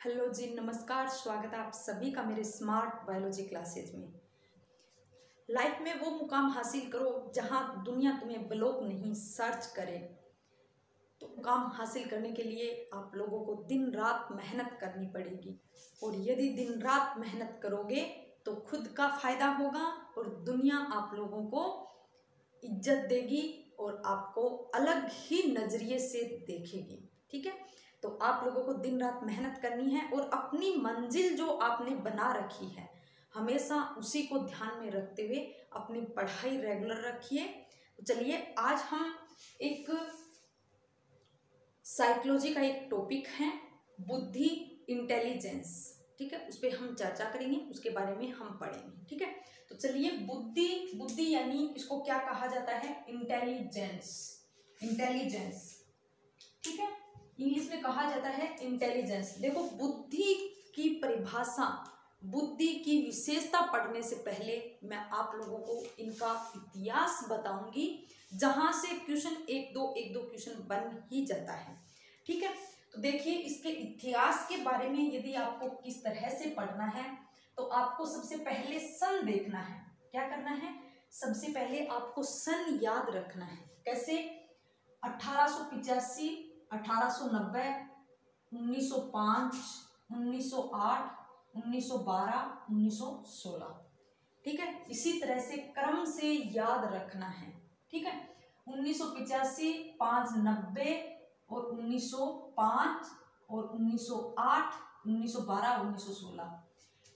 Hello जी, नमस्कार। स्वागत है आप सभी का मेरे स्मार्ट बायोलॉजी क्लासेज में। लाइफ में वो मुकाम हासिल करो जहां दुनिया तुम्हें ब्लॉक नहीं सर्च करे। तो मुकाम हासिल करने के लिए आप लोगों को दिन रात मेहनत करनी पड़ेगी, और यदि दिन रात मेहनत करोगे तो खुद का फायदा होगा और दुनिया आप लोगों को इज्जत देगी और आपको अलग ही नजरिए से देखेगी। ठीक है, तो आप लोगों को दिन रात मेहनत करनी है और अपनी मंजिल जो आपने बना रखी है हमेशा उसी को ध्यान में रखते हुए अपनी पढ़ाई रेगुलर रखिए। तो चलिए, आज हम एक साइकोलॉजी का एक टॉपिक है बुद्धि, इंटेलिजेंस। ठीक है, उस पर हम चर्चा करेंगे, उसके बारे में हम पढ़ेंगे। ठीक है, तो चलिए, बुद्धि यानी इसको क्या कहा जाता है? इंटेलिजेंस। इंटेलिजेंस, ठीक है, इंग्लिश में कहा जाता है इंटेलिजेंस। देखो, बुद्धि की परिभाषा, बुद्धि की विशेषता पढ़ने से पहले मैं आप लोगों को इनका इतिहास बताऊंगी, जहां से क्वेश्चन एक दो क्वेश्चन बन ही जाता है। ठीक है, तो देखिए, इसके इतिहास के बारे में यदि आपको किस तरह से पढ़ना है तो आपको सबसे पहले सन देखना है। क्या करना है? सबसे पहले आपको सन याद रखना है। कैसे? 1885, 1890, 1905, 1908, 1912, 1916। ठीक है, इसी तरह से क्रम से याद रखना है। ठीक है, 1985, 590 और 1905 और 1908, 1912, 1916।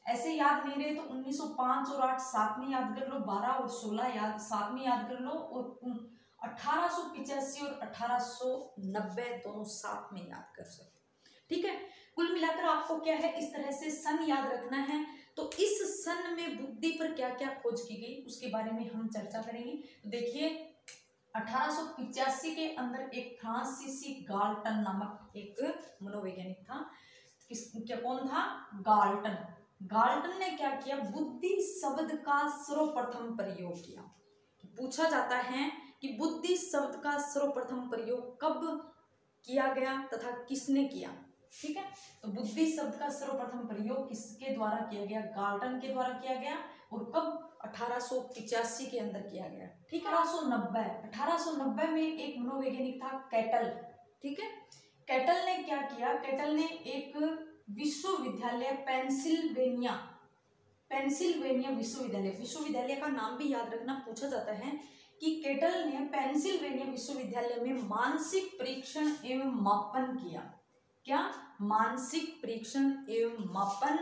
ऐसे याद नहीं रहे तो 1905 और 8 साथ में याद कर लो, 12 और 16 याद साथ में याद कर लो, और 1885 और 1890 दोनों साथ में याद कर सकते। ठीक है, कुल मिलाकर आपको क्या है, इस तरह से सन याद रखना है। तो इस सन में बुद्धि पर क्या क्या खोज की गई उसके बारे में हम चर्चा करेंगे। तो देखिए, 1885 के अंदर एक फ्रांसीसी गाल्टन नामक एक मनोवैज्ञानिक था। कौन था? गाल्टन। गाल्टन ने क्या किया? बुद्धि शब्द का सर्वप्रथम प्रयोग किया। पूछा जाता है कि बुद्धि शब्द का सर्वप्रथम प्रयोग कब किया गया तथा किसने किया। ठीक है, तो बुद्धि शब्द का सर्वप्रथम प्रयोग किसके द्वारा किया गया? गाल्टन के द्वारा किया गया। और कब? 1885 के अंदर किया गया। ठीक है, 1890 में एक मनोवैज्ञानिक था, कैटल। ठीक है, कैटल ने क्या किया? कैटल ने एक विश्वविद्यालय पेंसिल्वेनिया विश्वविद्यालय का नाम भी याद रखना, पूछा जाता है कि कैटल ने पेंसिल्वेनिया विश्वविद्यालय में मानसिक परीक्षण एवं मापन किया। क्या? मानसिक परीक्षण एवं मापन।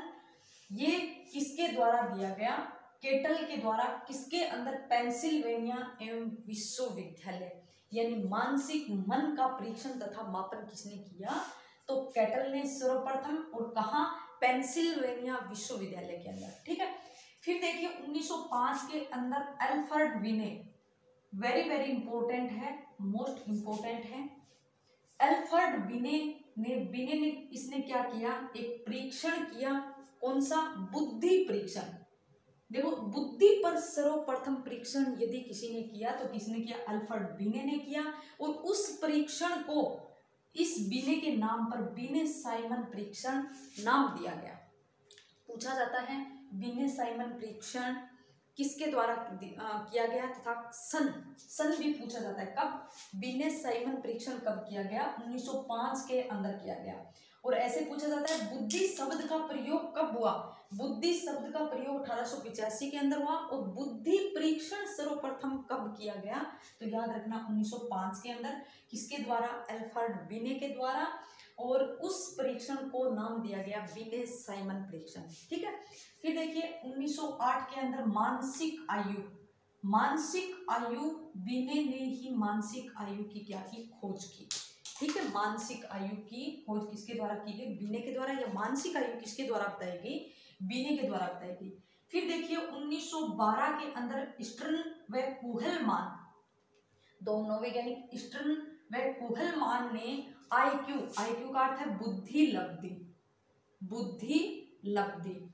ये किसके द्वारा दिया गया? कैटल के द्वारा। किसके अंदर? पेंसिल्वेनिया एवं विश्वविद्यालय, यानी मानसिक मन का परीक्षण तथा मापन किसने किया? तो कैटल ने सर्वप्रथम। और कहा? पेंसिल्वेनिया विश्वविद्यालय के अंदर। ठीक है, फिर देखिए 1905 के अंदर अल्फ्रेड बिने, वेरी वेरी इंपॉर्टेंट है, मोस्ट इंपॉर्टेंट है। अल्फ्रेड बिने ने इसने क्या किया? एक परीक्षण किया। कौन सा? बुद्धि परीक्षण। देखो, बुद्धि पर सर्वप्रथम परीक्षण यदि किसी ने किया तो किसने किया? अल्फ्रेड बिने ने किया। और उस परीक्षण को इस बिने के नाम पर बिने साइमन परीक्षण नाम दिया गया। पूछा जाता है बिने साइमन परीक्षण किसके द्वारा किया गया तथा सन भी पूछा जाता है। कब? बिने साइमन परीक्षण कब किया गया? 1905 के अंदर किया गया। और ऐसे पूछा जाता है बुद्धि शब्द का प्रयोग कब हुआ? बुद्धि शब्द का प्रयोग 1885 के अंदर हुआ। और बुद्धि परीक्षण सर्वप्रथम कब किया गया? तो याद रखना, 1905 के अंदर। किसके द्वारा? अल्फ्रेड बिने के द्वारा। और उस परीक्षण को नाम दिया गया बिने साइमन परीक्षण। ठीक है, फिर देखिए 1908 के अंदर मानसिक आयु बिने ने ही मानसिक आयु की क्या की? खोज की। ठीक है, मानसिक आयु की खोज किसके द्वारा की गई? बिने के द्वारा। या मानसिक आयु किसके द्वारा बताई गई? बिने के द्वारा बताई गई। फिर देखिए 1912 के अंदर स्टर्न व कुहलमान, दो मनोवैज्ञानिक स्टर्न व कुहलमान ने आईक्यू का अर्थ है बुद्धि लब्धि,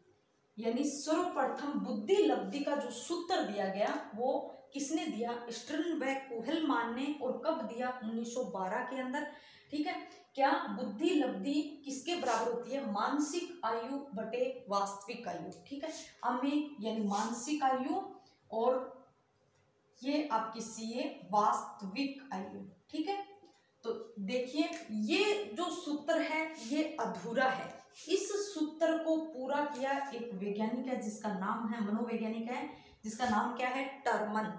यानी सर्वप्रथम बुद्धि लब्धि का जो सूत्र दिया गया वो किसने दिया? स्टर्न व कुहलमान ने। और कब दिया? 1912 के अंदर। ठीक है, क्या बुद्धि लब्धि किसके बराबर होती है, मानसिक आयु बटे वास्तविक आयु। ठीक है, अमे यानी मानसिक आयु और ये आपकी सीए वास्तविक आयु। ठीक है, तो देखिए ये जो सूत्र है ये अधूरा है। इस सूत्र को पूरा किया एक वैज्ञानिक है जिसका नाम है, मनोवैज्ञानिक है जिसका नाम क्या है, टर्मन।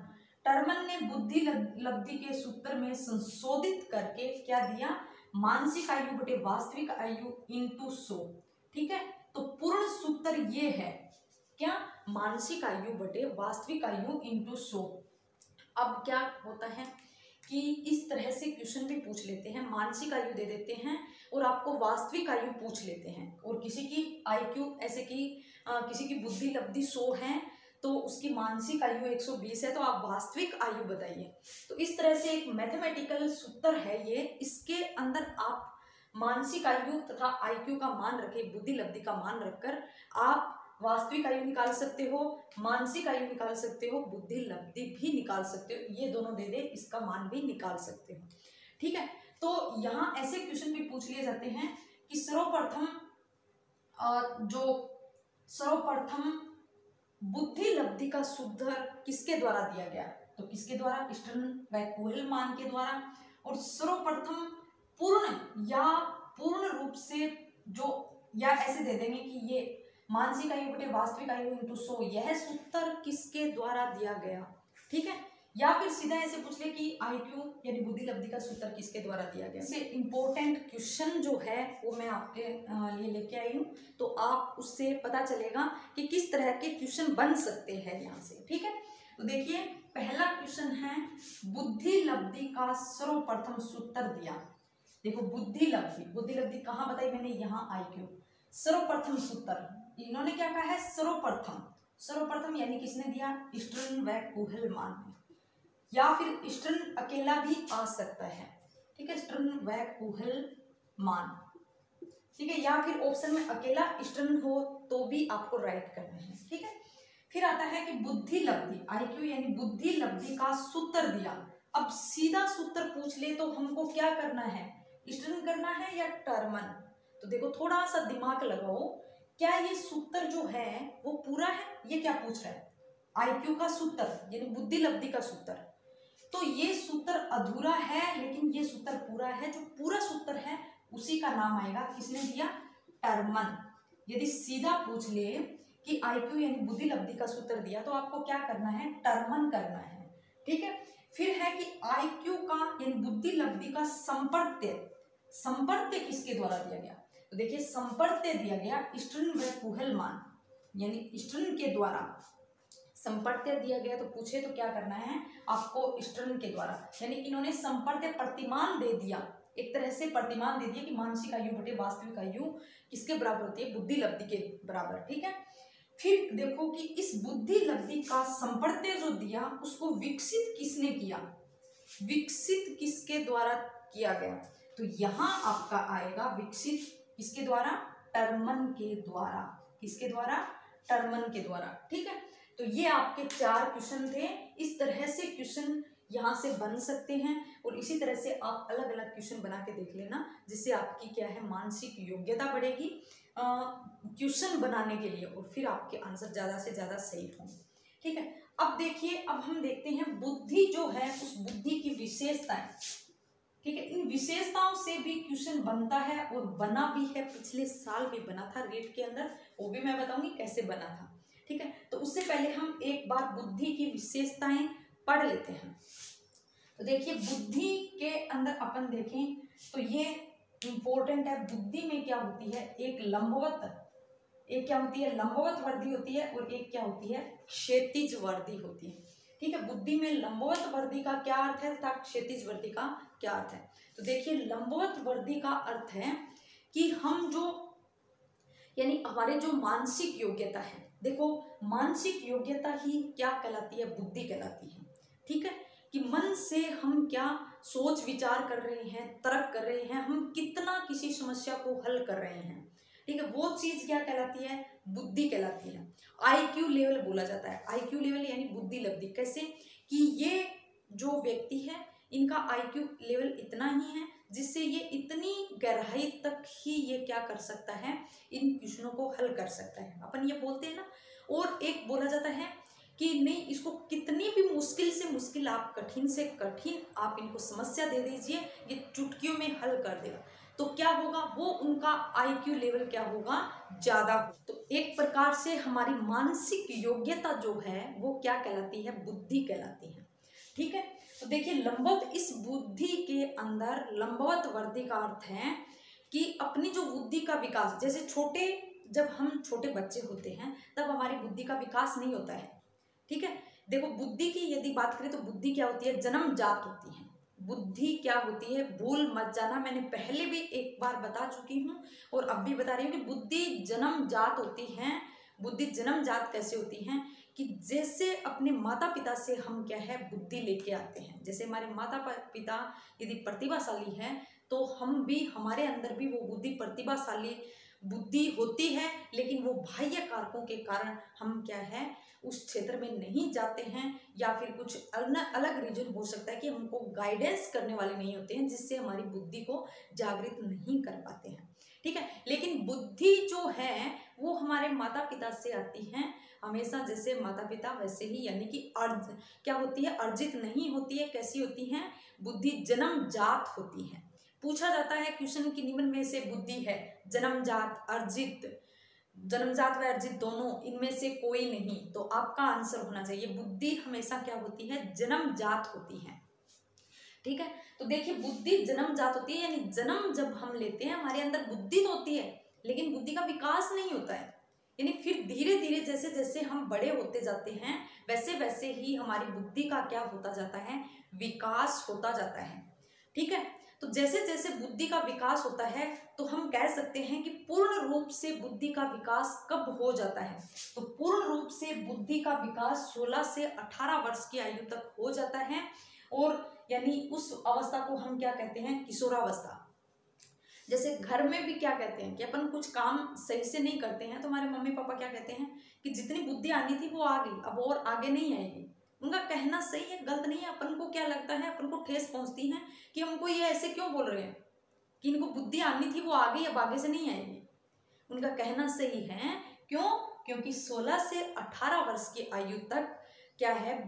टर्मन ने बुद्धि लब्धि के सूत्र में संशोधित करके क्या दिया, मानसिक आयु बटे वास्तविक आयु इंटू 100। ठीक है, तो पूर्ण सूत्र ये है क्या, मानसिक आयु बटे वास्तविक आयु इंटू 100। अब क्या होता है कि इस तरह से क्वेश्चन भी पूछ लेते हैं, मानसिक आयु दे देते हैं और आपको वास्तविक आयु पूछ लेते हैं, और किसी की आईक्यू ऐसे कि किसी की बुद्धि लब्धि 100 है तो उसकी मानसिक आयु 120 है, तो आप वास्तविक आयु बताइए। तो इस तरह से एक मैथमेटिकल सूत्र है ये, इसके अंदर आप मानसिक आयु तथा आईक्यू का मान रखे, बुद्धि लब्धि का मान रखकर आप वास्तविक आयु निकाल सकते हो, मानसिक आयु निकाल सकते हो, बुद्धि लब्धि भी निकाल सकते हो, ये दोनों दे दे इसका मान भी निकाल सकते हो। ठीक है, तो यहाँ ऐसे क्वेश्चन भी पूछ लिए जाते हैं कि सर्वप्रथम बुद्धि लब्धि का शुद्ध किसके द्वारा दिया गया, तो किसके द्वारा, स्टर्न व कुहलमान के द्वारा। और सर्वप्रथम पूर्ण रूप से जो, या ऐसे दे देंगे कि ये मानसिक आयु बटे वास्तविक आयु इंटू 100, यह सूत्र किसके द्वारा दिया गया। ठीक है, या फिर सीधा ऐसे पूछ ले कि आईक्यू यानी बुद्धि लब्धि का सूत्र किसके द्वारा दिया गया। इससे इंपॉर्टेंट क्वेश्चन जो है वो मैं आपके लिए लेके आई हूँ, तो आप उससे पता चलेगा कि किस तरह के क्वेश्चन बन सकते हैं यहाँ से। ठीक है, तो देखिए पहला क्वेश्चन है, बुद्धि लब्धि का सर्वप्रथम सूत्र दिया। देखो बुद्धि लब्धि कहाँ बताई मैंने, यहाँ आईक्यू। सर्वप्रथम सूत्र इन्होंने क्या कहा है, सर्वप्रथम यानी किसने दिया, स्टर्न व कुहलमान ने, या फिर स्टर्न अकेला भी आ सकता है। ठीक है, स्टर्न व कुहलमान। ठीक है, या फिर ऑप्शन में अकेला स्टर्न हो तो भी आपको राइट करना है। ठीक है, फिर आता है कि बुद्धि लब्धि, आईक्यू यानी बुद्धि लब्धि का सूत्र दिया। अब सीधा सूत्र पूछ ले तो हमको क्या करना है, स्टर्न करना है या टर्मन। तो देखो थोड़ा सा दिमाग लगाओ, क्या ये सूत्र जो है वो पूरा है, ये क्या पूछ रहा है, आईक्यू का सूत्र यानी बुद्धि लब्धि का सूत्र। तो ये सूत्र अधूरा है लेकिन ये सूत्र पूरा है, जो पूरा सूत्र है उसी का नाम आएगा, किसने दिया, टर्मन। यदि सीधा पूछ ले कि आईक्यू यानी बुद्धि लब्धि का सूत्र दिया तो आपको क्या करना है, टर्मन करना है। ठीक है, फिर है कि आईक्यू का यानी बुद्धि लब्धि का संपर्त्य किसके द्वारा दिया गया। तो देखिए संपर्त्य दिया गया स्टर्न व कुहलमान, यानी स्टर्न के द्वारा संपर्त्य दिया गया। तो पूछे तो क्या करना है आपको, स्टर्न के द्वारा, यानी इन्होंने संपर्त्य प्रतिमान दे दिया, एक तरह से प्रतिमान दे दिया कि मानसिक आयु बटे वास्तविक आयु किसके बराबर होती है, बुद्धि लब्धि के बराबर। ठीक है, फिर देखो कि इस बुद्धि लब्धि का संपर्त्य जो दिया उसको विकसित किसने किया, विकसित किसके द्वारा किया गया। तो यहाँ आपका आएगा विकसित किसके द्वारा, टर्मन के द्वारा, किसके द्वारा, टर्मन के द्वारा। ठीक है, तो ये आपके 4 क्वेश्चन थे। इस तरह से क्वेश्चन यहाँ से बन सकते हैं और इसी तरह से आप अलग अलग क्वेश्चन बना के देख लेना, जिससे आपकी क्या है, मानसिक योग्यता बढ़ेगी क्वेश्चन बनाने के लिए, और फिर आपके आंसर ज़्यादा से ज़्यादा सही होंगे। ठीक है, अब देखिए, अब हम देखते हैं बुद्धि जो है उस बुद्धि की विशेषताएं। ठीक है, इन विशेषताओं से भी क्वेश्चन बनता है और बना भी है, पिछले साल भी बना था रीट के अंदर, वो भी मैं बताऊंगी कैसे बना था। ठीक है, तो उससे पहले हम एक बार बुद्धि की विशेषताएं पढ़ लेते हैं। तो देखिए बुद्धि के अंदर अपन देखें तो ये इंपॉर्टेंट है, बुद्धि में क्या होती है, एक क्या होती है, लंबवत वर्दी होती है और एक क्या होती है, क्षैतिज वर्दी होती है। ठीक है, बुद्धि में लंबवत वर्दी का क्या अर्थ है तथा क्षैतिज वर्दी का क्या अर्थ है। तो देखिए लंबवत वर्दी का अर्थ है कि हम जो, यानी हमारे जो मानसिक योग्यता है, देखो मानसिक योग्यता ही क्या कहलाती है, बुद्धि कहलाती है। ठीक है, कि मन से हम क्या सोच विचार कर रहे हैं, तर्क कर रहे हैं, हम कितना किसी समस्या को हल कर रहे हैं। ठीक है, वो चीज क्या कहलाती है, बुद्धि कहलाती है। आईक्यू लेवल बोला जाता है, आईक्यू लेवल यानी बुद्धि लब्धि। कैसे कि ये जो व्यक्ति है इनका आईक्यू लेवल इतना ही है जिससे ये इतनी गहराई तक ही ये क्या कर सकता है, इन क्वेश्चनों को हल कर सकता है। अपन ये बोलते हैं ना, और एक बोला जाता है कि नहीं, इसको कितनी भी मुश्किल से मुश्किल आप, कठिन से कठिन आप इनको समस्या दे दीजिए, ये चुटकियों में हल कर देगा। तो क्या होगा, वो उनका आईक्यू लेवल क्या होगा, ज़्यादा। तो एक प्रकार से हमारी मानसिक योग्यता जो है वो क्या कहलाती है, बुद्धि कहलाती है। ठीक है, तो देखिए लंबवत, इस बुद्धि के अंदर लंबवत वर्दी का अर्थ है कि अपनी जो बुद्धि का विकास, जैसे जब हम छोटे बच्चे होते हैं तब हमारी बुद्धि का विकास नहीं होता है। ठीक है, देखो बुद्धि की यदि बात करें तो बुद्धि क्या होती है, जन्मजात होती है। बुद्धि क्या होती है, भूल मत जाना, मैंने पहले भी एक बार बता चुकी हूँ और अब भी बता रही हूँ कि बुद्धि जन्मजात होती है। बुद्धि जन्मजात कैसे होती है कि जैसे अपने माता पिता से हम क्या है, बुद्धि लेके आते हैं। जैसे हमारे माता पिता यदि प्रतिभाशाली है तो हम भी, हमारे अंदर भी वो बुद्धि, प्रतिभाशाली बुद्धि होती है, लेकिन वो बाह्य कारकों के कारण हम क्या है, उस क्षेत्र में नहीं जाते हैं, या फिर कुछ अलग रीजन हो सकता है कि हमको गाइडेंस करने वाले नहीं होते हैं, जिससे हमारी बुद्धि को जागृत नहीं कर पाते हैं। ठीक है, लेकिन बुद्धि जो है वो हमारे माता पिता से आती है हमेशा। जैसे माता पिता वैसे ही, यानी कि क्या होती है, अर्जित नहीं होती है। कैसी होती है, बुद्धि जन्मजात होती है। पूछा जाता है क्वेश्चन की निम्न में से बुद्धि है जन्मजात, अर्जित, जन्मजात व अर्जित दोनों, इनमें से कोई नहीं, तो आपका आंसर होना चाहिए बुद्धि हमेशा क्या होती है, जन्मजात होती है। ठीक है, तो देखिए बुद्धि जन्मजात होती है, यानी जन्म जब हम लेते हैं हमारे अंदर बुद्धि तो होती है, लेकिन बुद्धि का विकास नहीं होता है। यानी फिर धीरे धीरे जैसे जैसे हम बड़े होते जाते हैं वैसे वैसे ही हमारी बुद्धि का क्या होता जाता है, विकास होता जाता है। ठीक है, तो जैसे जैसे बुद्धि का विकास होता है तो हम कह सकते हैं कि पूर्ण रूप से बुद्धि का विकास कब हो जाता है, तो पूर्ण रूप से बुद्धि का विकास 16 से 18 वर्ष की आयु तक हो जाता है। और यानी उस अवस्था को हम क्या कहते हैं, किशोरावस्था। जैसे घर में भी क्या कहते हैं कि अपन कुछ काम सही से नहीं करते हैं तो हमारे मम्मी पापा क्या कहते हैं कि जितनी बुद्धि आनी थी वो आ गई, अब और आगे नहीं आएगी। उनका कहना सही है, गलत नहीं है। अपन को क्या लगता है, अपन को ठेस पहुंचती है कि हमको ये ऐसे क्यों बोल रहे हैं कि इनको बुद्धि आनी थी वो आ गई, अब आगे से नहीं आएगी। उनका कहना सही है, क्यों, क्योंकि 16 से 18 वर्ष की आयु तक क्या है,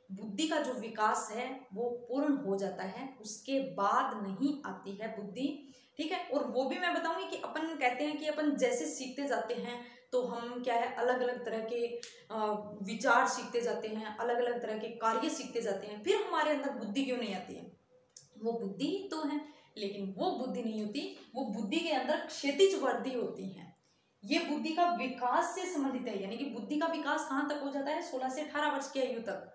बुद्धि का जो विकास है वो पूर्ण हो जाता है, उसके बाद नहीं आती है बुद्धि। ठीक है, और वो भी मैं बताऊंगी कि अपन कहते हैं कि अपन जैसे सीखते जाते हैं तो हम क्या है, अलग अलग तरह के विचार सीखते जाते हैं, अलग अलग तरह के कार्य सीखते जाते हैं, फिर हमारे अंदर बुद्धि क्यों नहीं आती है। वो बुद्धि ही तो है, लेकिन वो बुद्धि नहीं होती, वो बुद्धि के अंदर क्षैतिज वृद्धि होती है। ये बुद्धि का विकास से संबंधित है, यानी कि बुद्धि का विकास कहाँ तक हो जाता है, 16 से 18 वर्ष की आयु तक।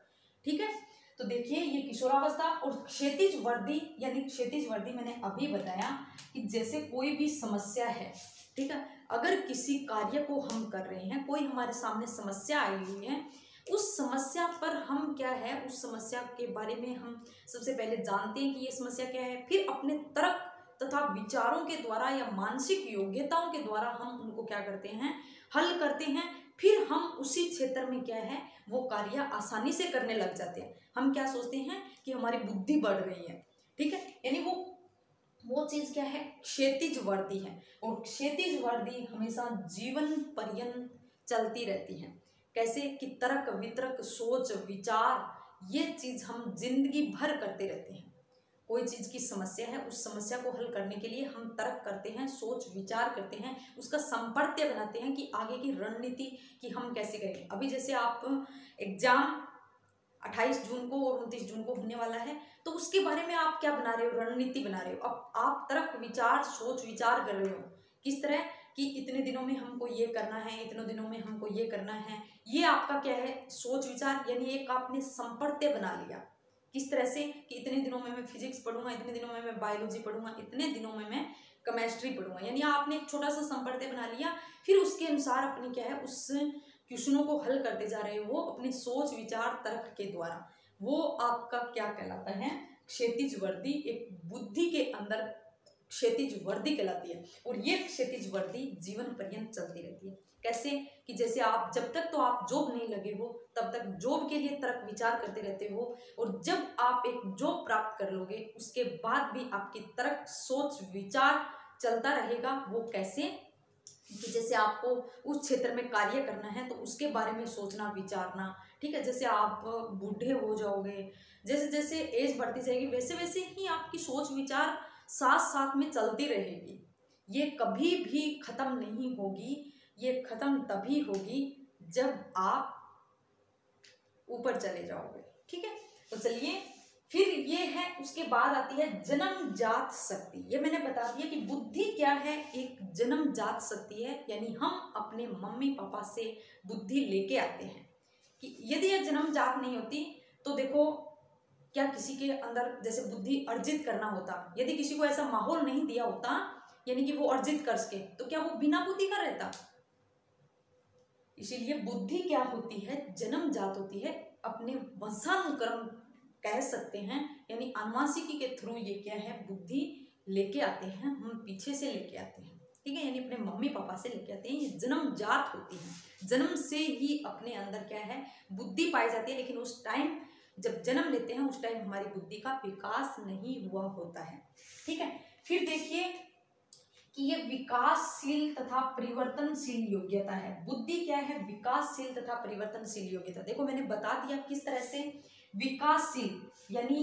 ठीक है, तो देखिए ये किशोरावस्था और क्षैतिज वृद्धि, यानी क्षैतिज वृद्धि मैंने अभी बताया कि जैसे कोई भी समस्या है, ठीक है, अगर किसी कार्य को हम कर रहे हैं, कोई हमारे सामने समस्या आई हुई है, उस समस्या पर हम क्या है, उस समस्या के बारे में हम सबसे पहले जानते हैं कि ये समस्या क्या है, फिर अपने तर्क तथा विचारों के द्वारा या मानसिक योग्यताओं के द्वारा हम उनको क्या करते हैं, हल करते हैं। फिर हम उसी क्षेत्र में क्या है, वो कार्य आसानी से करने लग जाते हैं। हम क्या सोचते हैं कि हमारी बुद्धि बढ़ गई है। ठीक है, यानी वो चीज क्या है, क्षैतिज वृद्धि है। और क्षैतिज वृद्धि हमेशा जीवन पर्यंत चलती रहती है। कैसे कि तर्क वितर्क सोच विचार, ये चीज हम जिंदगी भर करते रहते हैं। कोई चीज की समस्या है, उस समस्या को हल करने के लिए हम तर्क करते हैं, सोच विचार करते हैं, उसका संपर्त्य बनाते हैं कि आगे की रणनीति कि हम कैसे करें। अभी जैसे आप एग्जाम 28 जून को और 29 जून को होने वाला है, तो उसके बारे में आप क्या बना रहे हो, रणनीति बना रहे हो। अब आप तर्क विचार सोच विचार कर रहे हो, किस तरह कि इतने दिनों में हमको ये करना है, इतने दिनों में हमको ये करना है। ये आपका क्या है, सोच विचार, यानी एक आपने संपर्त्य बना लिया। किस तरह से कि इतने दिनों में मैं फिजिक्स पढ़ूंगा, इतने दिनों में मैं बायोलॉजी पढ़ूंगा, इतने दिनों में मैं केमिस्ट्री पढ़ूंगा, यानी आपने एक छोटा सा संपर्त्य बना लिया। फिर उसके अनुसार अपने क्या है, उस क्वेश्चनों को हल करते जा रहे हो अपनी सोच विचार तर्क के द्वारा। वो आपका क्या कहलाता है, क्षैतिज वृद्धि। एक बुद्धि के अंदर क्षैतिज वर्दी कहलाती है। और ये क्षैतिज वर्दी जीवन पर्यंत चलती रहती है। कैसे कि जैसे आप जब तक तो आप जॉब नहीं लगे हो तब तक जॉब के लिए तर्क विचार करते रहते हो, और जब आप एक जॉब प्राप्त कर लोगे उसके बाद भी आपकी तर्क सोच विचार चलता रहेगा। वो कैसे कि जैसे आपको उस क्षेत्र में कार्य करना है तो उसके बारे में सोचना विचारना, ठीक है। जैसे आप बूढ़े हो जाओगे, जैसे जैसे एज बढ़ती जाएगी वैसे वैसे ही आपकी सोच विचार साथ साथ में चलती रहेगी। ये कभी भी खत्म नहीं होगी। ये खत्म तभी होगी जब आप ऊपर चले जाओगे, ठीक है। तो चलिए फिर ये है, उसके बाद आती है जन्मजात शक्ति। ये मैंने बता दिया कि बुद्धि क्या है, एक जन्मजात शक्ति है, यानी हम अपने मम्मी पापा से बुद्धि लेके आते हैं। कि यदि यह जन्मजात नहीं होती तो देखो क्या किसी के अंदर जैसे बुद्धि अर्जित करना होता, यदि किसी को ऐसा माहौल नहीं दिया होता यानी कि वो अर्जित कर सके, तो क्या वो बिना बुद्धि का रहता। इसीलिए बुद्धि क्या होती है, जन्मजात होती है, अपने वंशानुक्रम कह सकते हैं, यानी आनुवांशिकी के थ्रू ये क्या है, बुद्धि लेके आते हैं, हम पीछे से लेके आते हैं, ठीक है, यानी अपने मम्मी पापा से लेके आते हैं। ये जन्मजात होती है, जन्म से ही अपने अंदर क्या है, बुद्धि पाई जाती है। लेकिन उस टाइम जब जन्म लेते हैं उस टाइम हमारी बुद्धि का विकास नहीं हुआ होता है, ठीक है। फिर देखिए कि ये विकासशील तथा परिवर्तनशील योग्यता है। बुद्धि क्या है, विकासशील तथा परिवर्तनशील योग्यता। देखो मैंने बता दिया किस तरह से विकासशील यानी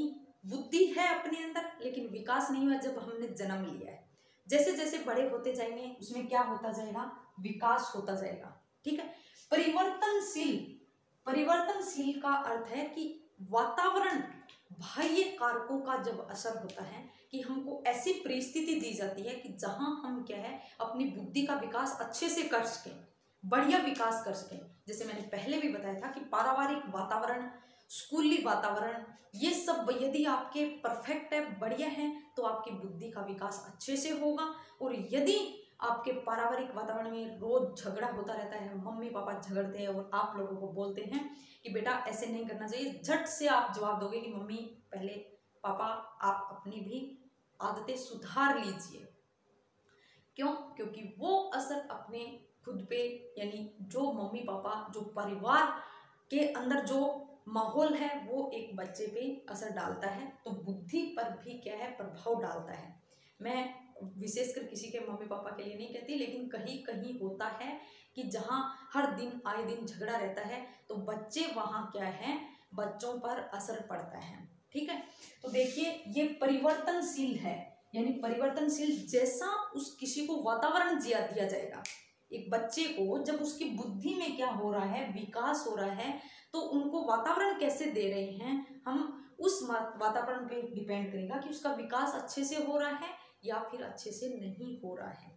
बुद्धि है अपने अंदर लेकिन विकास नहीं हुआ जब हमने जन्म लिया है। जैसे जैसे बड़े होते जाएंगे उसमें क्या होता जाएगा, विकास होता जाएगा, ठीक है। परिवर्तनशील, परिवर्तनशील का अर्थ है कि वातावरण बाह्य कारकों का जब असर होता है कि हमको ऐसी परिस्थिति दी जाती है कि जहां हम क्या है अपनी बुद्धि का विकास अच्छे से कर सकें, बढ़िया विकास कर सकें। जैसे मैंने पहले भी बताया था कि पारिवारिक वातावरण, स्कूली वातावरण, ये सब यदि आपके परफेक्ट है, बढ़िया है, तो आपकी बुद्धि का विकास अच्छे से होगा। और यदि आपके पारिवारिक वातावरण में रोज झगड़ा होता रहता है, मम्मी पापा झगड़ते हैं और आप लोगों को बोलते हैं कि बेटा ऐसे नहीं करना चाहिए, झट से आप जवाब दोगे कि मम्मी पहले पापा आप अपनी भी आदतें सुधार लीजिए। क्यों? क्योंकि वो असर अपने खुद पे यानी जो मम्मी पापा, जो परिवार के अंदर जो माहौल है वो एक बच्चे पे असर डालता है, तो बुद्धि पर भी क्या है, प्रभाव डालता है। मैं विशेषकर किसी के मम्मी पापा के लिए नहीं कहती, लेकिन कहीं कहीं होता है कि जहाँ हर दिन आए दिन झगड़ा रहता है तो बच्चे वहाँ क्या है, बच्चों पर असर पड़ता है, ठीक है। तो देखिए ये परिवर्तनशील है, यानी परिवर्तनशील जैसा उस किसी को वातावरण दिया जाएगा। एक बच्चे को जब उसकी बुद्धि में क्या हो रहा है, विकास हो रहा है, तो उनको वातावरण कैसे दे रहे हैं हम, उस वातावरण पे डिपेंड करेगा कि उसका विकास अच्छे से हो रहा है या फिर अच्छे से नहीं हो रहा है,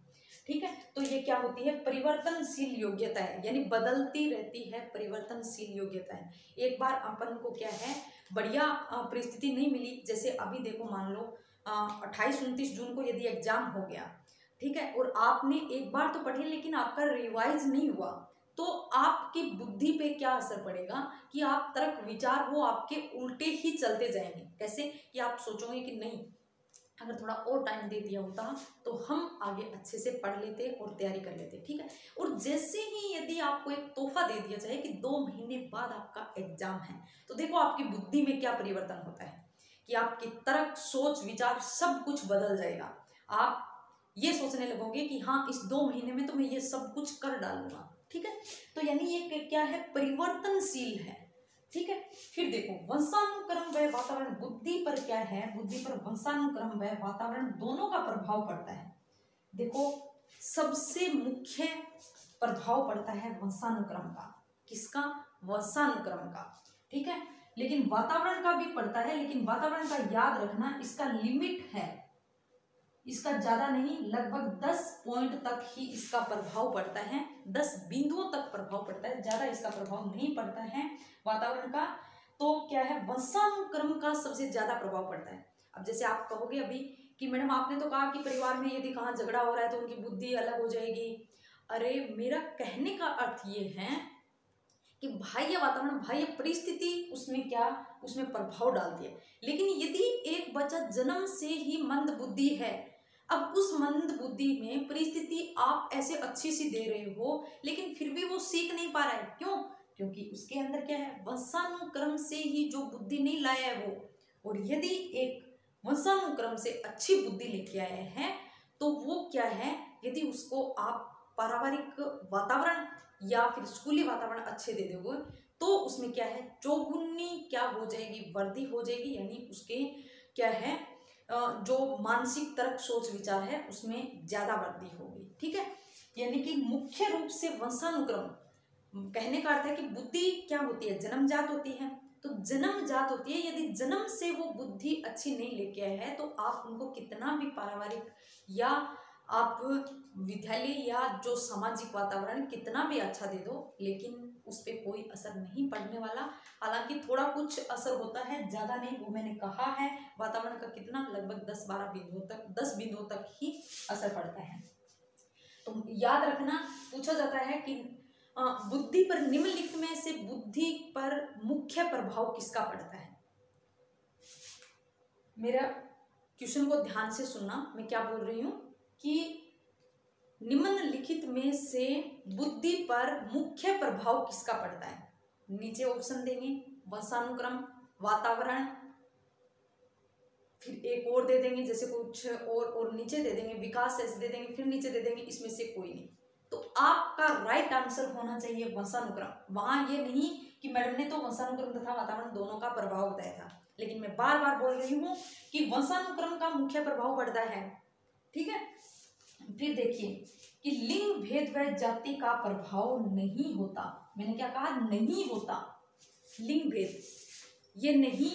ठीक है। तो ये क्या होती है, परिवर्तनशील योग्यता है, यानी बदलती रहती है, परिवर्तनशील योग्यता है। एक बार अपन को क्या है, बढ़िया परिस्थिति नहीं मिली, जैसे अभी देखो मान लो 28-29 जून को यदि एग्जाम हो गया, ठीक है, और आपने एक बार तो पढ़े लेकिन आपका रिवाइज नहीं हुआ, तो आपकी बुद्धि पे क्या असर पड़ेगा कि आप तर्क विचार वो आपके उल्टे ही चलते जाएंगे। कैसे कि आप सोचोगे कि नहीं, अगर थोड़ा और टाइम दे दिया होता तो हम आगे अच्छे से पढ़ लेते और तैयारी कर लेते, ठीक है। और जैसे ही यदि आपको एक तोहफा दे दिया जाए कि 2 महीने बाद आपका एग्जाम है, तो देखो आपकी बुद्धि में क्या परिवर्तन होता है कि आपकी तर्क सोच विचार सब कुछ बदल जाएगा। आप ये सोचने लगोगे कि हाँ इस 2 महीने में तो मैं ये सब कुछ कर डालूंगा, ठीक है। तो यानी ये क्या है, परिवर्तनशील है, ठीक है। फिर देखो वंशानुक्रम व वातावरण, बुद्धि पर क्या है, बुद्धि पर वंशानुक्रम व वातावरण दोनों का प्रभाव पड़ता है। देखो सबसे मुख्य प्रभाव पड़ता है वंशानुक्रम का, किसका, वंशानुक्रम का, ठीक है। लेकिन वातावरण का भी पड़ता है, लेकिन वातावरण का याद रखना इसका लिमिट है, इसका ज्यादा नहीं, लगभग 10 पॉइंट तक ही इसका प्रभाव पड़ता है, 10 बिंदुओं तक प्रभाव पड़ता है, ज्यादा इसका प्रभाव नहीं पड़ता है वातावरण का। तो क्या है, वंशानुक्रम का सबसे ज्यादा प्रभाव पड़ता है। अब जैसे आप कहोगे अभी कि मैडम आपने तो कहा कि परिवार में यदि कहाँ झगड़ा हो रहा है तो उनकी बुद्धि अलग हो जाएगी। अरे मेरा कहने का अर्थ ये है कि बाह्य वातावरण, बाह्य परिस्थिति उसमें क्या, उसमें प्रभाव डालती है। लेकिन यदि एक बच्चा जन्म से ही मंद बुद्धि है, अब उस मंद बुद्धि में परिस्थिति आप ऐसे अच्छी सी दे रहे हो, लेकिन फिर भी वो सीख नहीं पा रहा है। क्यों? क्योंकि उसके अंदर क्या है, वंशानुक्रम से ही जो बुद्धि नहीं लाया है वो। और यदि एक वंशानुक्रम से अच्छी बुद्धि लेके आया है तो वो क्या है, यदि उसको आप पारिवारिक वातावरण या फिर स्कूली वातावरण अच्छे दे दोगे तो उसमें क्या है, चौगुनी क्या हो जाएगी, वृद्धि हो जाएगी। यानी उसके क्या है, जो मानसिक तर्क सोच विचार है उसमें ज्यादा वृद्धि होगी। ठीक है, यानी कि मुख्य रूप से वंशानुक्रम, कहने का अर्थ है कि बुद्धि क्या होती है, जन्मजात होती है। तो जन्मजात होती है, यदि जन्म से वो बुद्धि अच्छी नहीं लेके आए हैं तो आप उनको कितना भी पारिवारिक या आप विद्यालय या जो सामाजिक वातावरण कितना भी अच्छा दे दो, लेकिन उस पर कोई असर नहीं पड़ने वाला। हालांकि थोड़ा कुछ असर होता है, ज़्यादा नहीं, वो मैंने कहा है। वातावरण का कितना, लगभग 10-12 बिंदुओं तक, 10 बिंदुओं तक ही असर पड़ता है। तो याद रखना, पूछा जाता है कि बुद्धि पर, निम्नलिखित में से बुद्धि पर मुख्य प्रभाव किसका पड़ता है। मेरा क्वेश्चन को ध्यान से सुनना, मैं क्या बोल रही हूं कि निम्नलिखित में से बुद्धि पर मुख्य प्रभाव किसका पड़ता है। नीचे ऑप्शन देंगे, वंशानुक्रम, वातावरण, फिर एक और दे देंगे जैसे कुछ और नीचे दे देंगे, विकास ऐसे दे देंगे, फिर नीचे दे देंगे, इसमें से कोई नहीं। तो आपका राइट आंसर होना चाहिए वंशानुक्रम। वहां ये नहीं कि मैडम ने तो वंशानुक्रम तथा वातावरण दोनों का प्रभाव बताया था, लेकिन मैं बार बार बोल रही हूँ कि वंशानुक्रम का मुख्य प्रभाव पड़ता है। ठीक है, फिर देखिए कि लिंग भेद व जाति का प्रभाव नहीं होता। मैंने क्या कहा, नहीं होता। लिंग भेद, ये नहीं